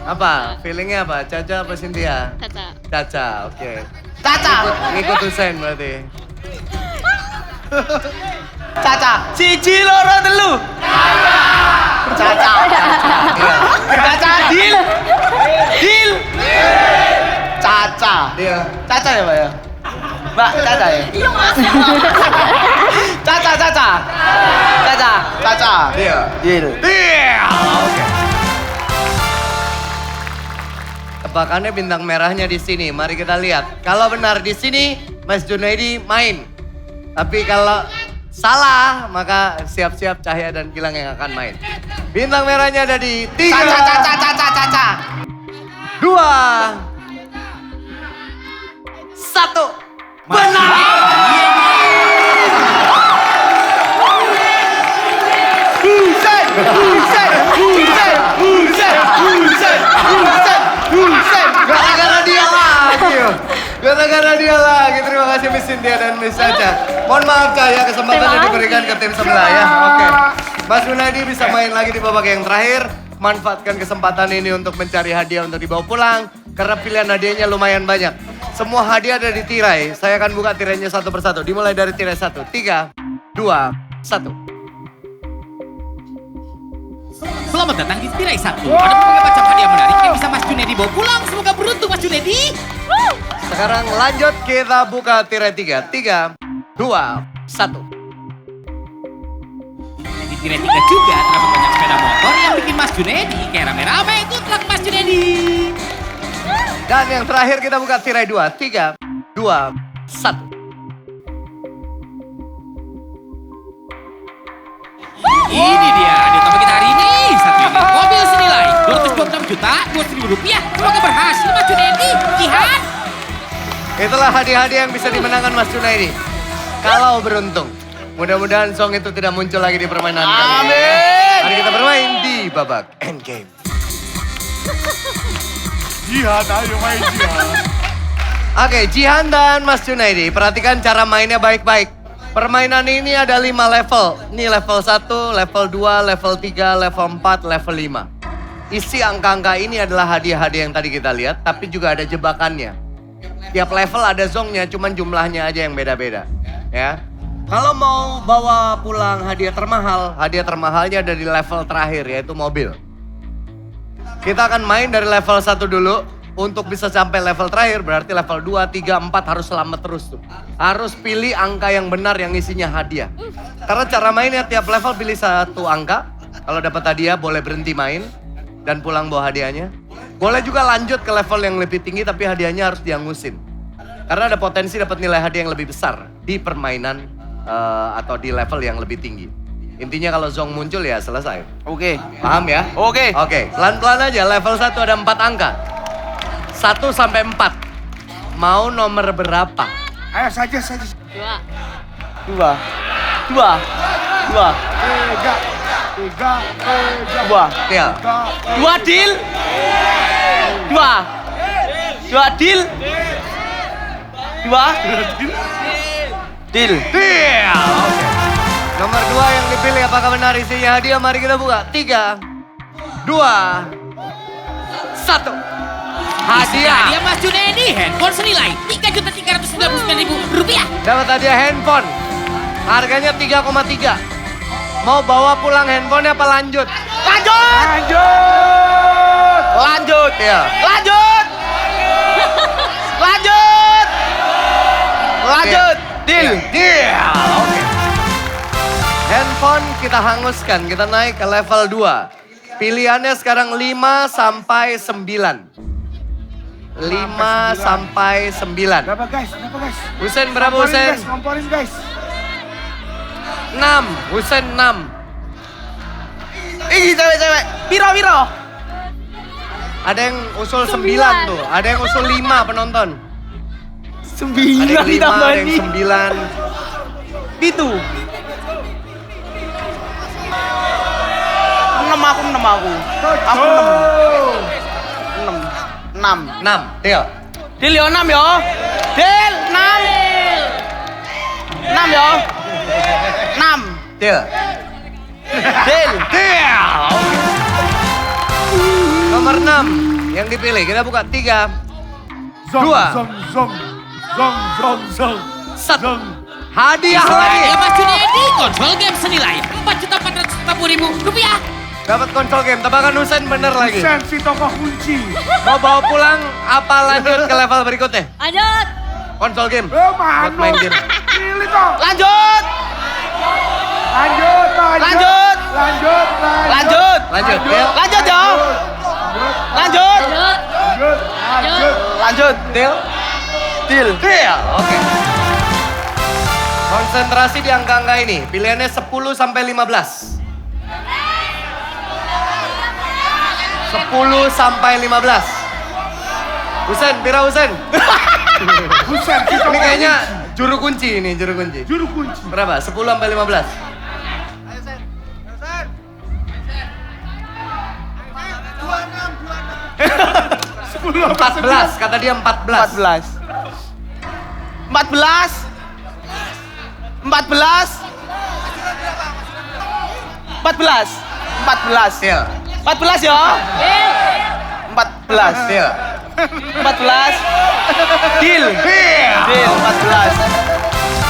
Apa? Feelingnya apa? Caca apa Cynthia? Caca. Caca, oke. Caca. Ngikut Husen berarti. Caca. Siji loro telu. Caca. Iya. Caca deal. Deal. Caca. Iya. Caca ya, Pak ya? Mbak, Caca ya? Iya mas. Caca, Caca. Caca, Caca. Iya. Deal. Iya. Oke. Tebakannya bintang merahnya di sini. Mari kita lihat. Kalau benar di sini, Mas Junaidi main. Tapi kalau salah, maka siap-siap Cahya dan Gilang yang akan main. Bintang merahnya ada di 3, Caca, Caca, Caca, Caca. 2, 1. 1. Benar! Gara-gara dia lagi. Gara-gara dia lagi. Terima kasih Miss Cynthia dan Miss Sacha. Mohon maaf Kak ya, kesempatannya diberikan ke tim sebelah ya. Oke. Mas Gunadi bisa main lagi di babak yang terakhir. Manfaatkan kesempatan ini untuk mencari hadiah untuk dibawa pulang. Karena pilihan hadiahnya lumayan banyak. Semua hadiah ada di tirai. Saya akan buka tirainya satu persatu. Dimulai dari tirai 1. 3, 2, 1. Selamat datang di tirai 1. Ada berbagai macam hadiah menarik yang bisa Mas Junedi bawa pulang. Semoga beruntung Mas Junedi. Sekarang lanjut kita buka tirai 3. 3, 2, 1. Di tirai 3 juga terdapat banyak sepeda motor yang bikin Mas Junedi kayak rame-rame ikut truk Mas Junedi. Dan yang terakhir kita buka tirai 2. 3, 2, 1. Ini dia hadiah utama kita hari ini. Satu unit mobil senilai 226 juta 200.000 rupiah. Semoga berhasil Mas Junedi. Jihan. Itulah hadiah-hadiah yang bisa dimenangkan Mas Junaidi. Kalau beruntung. Mudah-mudahan song itu tidak muncul lagi di permainan kami. Amin. Mari kita bermain di babak endgame. Jihan, ayo main Jihan. Oke, Jihan dan Mas Junaidi, perhatikan cara mainnya baik-baik. Permainan ini ada 5 level. Ini level 1, level 2, level 3, level 4, level 5. Isi angka-angka ini adalah hadiah-hadiah yang tadi kita lihat, tapi juga ada jebakannya. Tiap level ada zongnya, cuman jumlahnya aja yang beda-beda. Ya. Kalau mau bawa pulang hadiah termahalnya ada di level terakhir, yaitu mobil. Kita akan main dari level 1 dulu. Untuk bisa sampai level terakhir berarti level 2, 3, 4 harus selamat terus tuh. Harus pilih angka yang benar yang isinya hadiah. Karena cara mainnya tiap level pilih satu angka. Kalau dapat hadiah boleh berhenti main dan pulang bawa hadiahnya. Boleh juga lanjut ke level yang lebih tinggi tapi hadiahnya harus diangusin. Karena ada potensi dapat nilai hadiah yang lebih besar di permainan atau di level yang lebih tinggi. Intinya kalau zong muncul ya selesai. Oke. Paham ya? Oke. Oke, pelan-pelan aja. Level 1 ada 4 angka. 1 sampai 4. Mau nomor berapa? Ayo saja. 2. 2. 2. 2. 3. 2. Til. 2 deal. 2. 2 deal. 2. Deal. Til. Oke. Nomor 2 yang dipilih apakah benar isinya hadiah? Mari kita buka. 3, 2, 1. Hadiah. Hadiah Mas Junedi. Handphone senilai 3.399.000 rupiah. Dapat hadiah handphone. Harganya 3,3. Mau bawa pulang handphonenya apa lanjut? Lanjut. Lanjut. Iya. Lanjut. Lanjut. Lanjut. Deal. Deal. Oke. Handphone kita hanguskan. Kita naik ke level 2. Pilihannya sekarang 5 sampai 9. 5 sampai 9. Berapa guys? Husen berapa Husen? Ngomporin guys. 6. Husen 6. Ih, cewek-cewek. Wiro. Ada yang usul 9 tuh. Ada yang usul 5 penonton. 9 Ada yang 5, ada ditambahin. yang 9. Gitu. 6 aku. 6. 6. Deal. Deal yo 6 yo. Deal 6. 6 yo. 6. Deal. Deal. Deal. Oke. Nomor 6 yang dipilih. Kita buka 3, Zong. 1. Hadiah lagi. Hadiah Mas Junedi. Konsol game senilai 4.440.000 rupiah. Dapat konsol game. Tebakan Husen bener lagi. Sensi tokoh kunci. Mau bawa pulang apa lanjut ke level berikutnya? Lanjut. Konsol game. Mano. Buat main game. Pilih toh. Lanjut. Lanjut. Lanjut. Lanjut. Deal. Lanjut yo. Lanjut. Lanjut. Lanjut. Deal. Deal. Deal. Oke. Konsentrasi di angka-angka ini. Pilihannya 10 sampai 15. 10 sampai 15. Husen, Pira Husen. Buset, kita Ini kayaknya juru kunci ini, juru kunci. juru kunci. Berapa? 10 sampai 15? 14, kata dia 14. 14. 14 Deal. 14 ya. 14 Deal. 14 Deal 14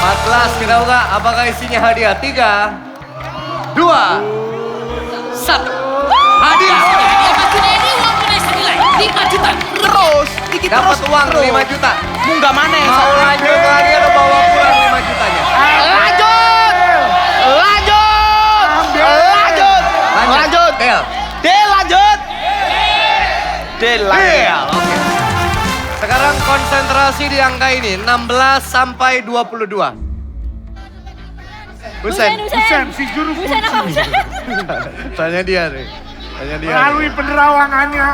14 kita buka. Apakah isinya hadiah? 3, 2, 1. Hadiah. Hadiah Mas Junedi uang tunai senilai 5 juta. Terus dikit Dapat terus uang terus. 5 juta. Munggah mana ya? Mau lanjut lagi atau bawa pulang 5 jutanya? Lanjut Deal. Del lanjut Oke. Sekarang konsentrasi di angka ini 16 sampai 22. Husen. Buset, si juru Husen apa kunci. Husen? Tanya dia nih. Tanya dia. Melalui penerawangannya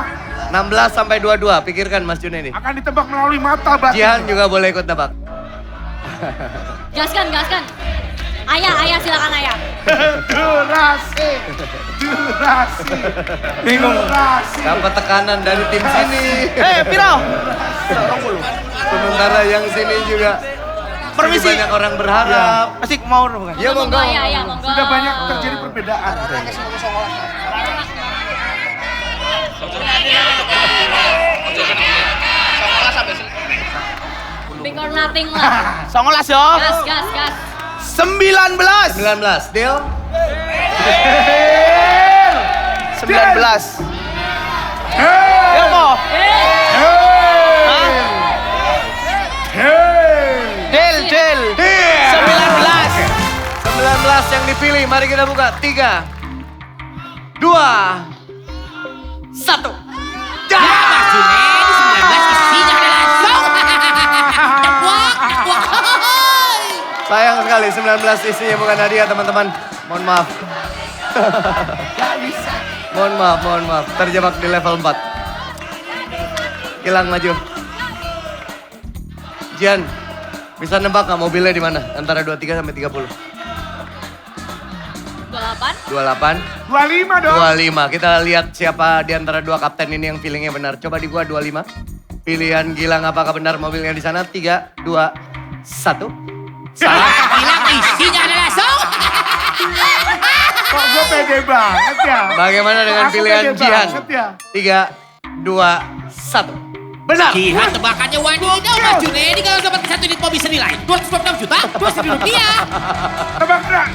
16 sampai 22. Pikirkan Mas Junedi. akan ditebak melalui mata batin. Jihan juga boleh ikut tebak. Gaskan, gaskan. Ayah, silakan ayah. Durasi. Bingung. Durasi. Dapat tekanan dari tim sini. Piro Sementara yang sini juga Permisi. banyak orang berharap. Asik mau bukan? Ya monggo. Ayah, monggo. Sudah banyak terjadi perbedaan. Big or nothing lah. 19 ya. Gas. 19 19. Deal. 19 Ya mau? Del 19 19 yang dipilih. Mari kita buka. 3, 2, 1. Ya Mas Junedi 19 isinya adalah song. Wah. Sayang sekali 19 isinya bukan hadiah teman-teman. Mohon maaf. Mohon maaf. Terjebak di level 4. Hilang maju. Jian, bisa nebak nggak mobilnya di mana? Antara 23 sampai 30. 28. 28, 25 dong. 25. Kita lihat siapa di antara dua kapten ini yang feelingnya benar. Coba di gua 25. Pilihan Gilang apakah benar mobilnya di sana? 3, 2, 1. Salah bilang isinya adalah song. Kok gue pede banget ya? Bagaimana dengan Aku pilihan pede Jihan? banget ya. 3, 2, 1. Benar. Jihan tebakannya wadidaw Mas Junedi kalau dapat 1 unit mobil senilai 226 juta 200.000 rupiah.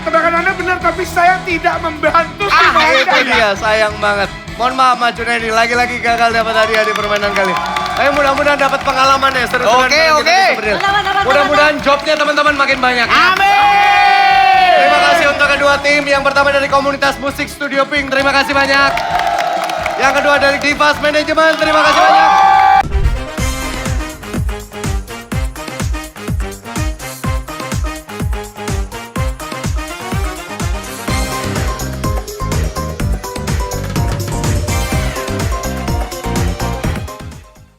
Tebakan Anda benar, tapi saya tidak membantu. Itu dia, sayang banget. Mohon maaf Mas Junedi, lagi-lagi gagal dapat hadiah di permainan kali. Ayo mudah-mudahan dapat pengalaman ya. Seru-seruan Oke, bareng kita oke. di Super Deal. Mudah-mudahan jobnya teman-teman makin banyak. Amin. Terima kasih untuk kedua tim. Yang pertama dari komunitas musik Studio Pink, terima kasih banyak. Yang kedua dari Divas Management, terima kasih banyak.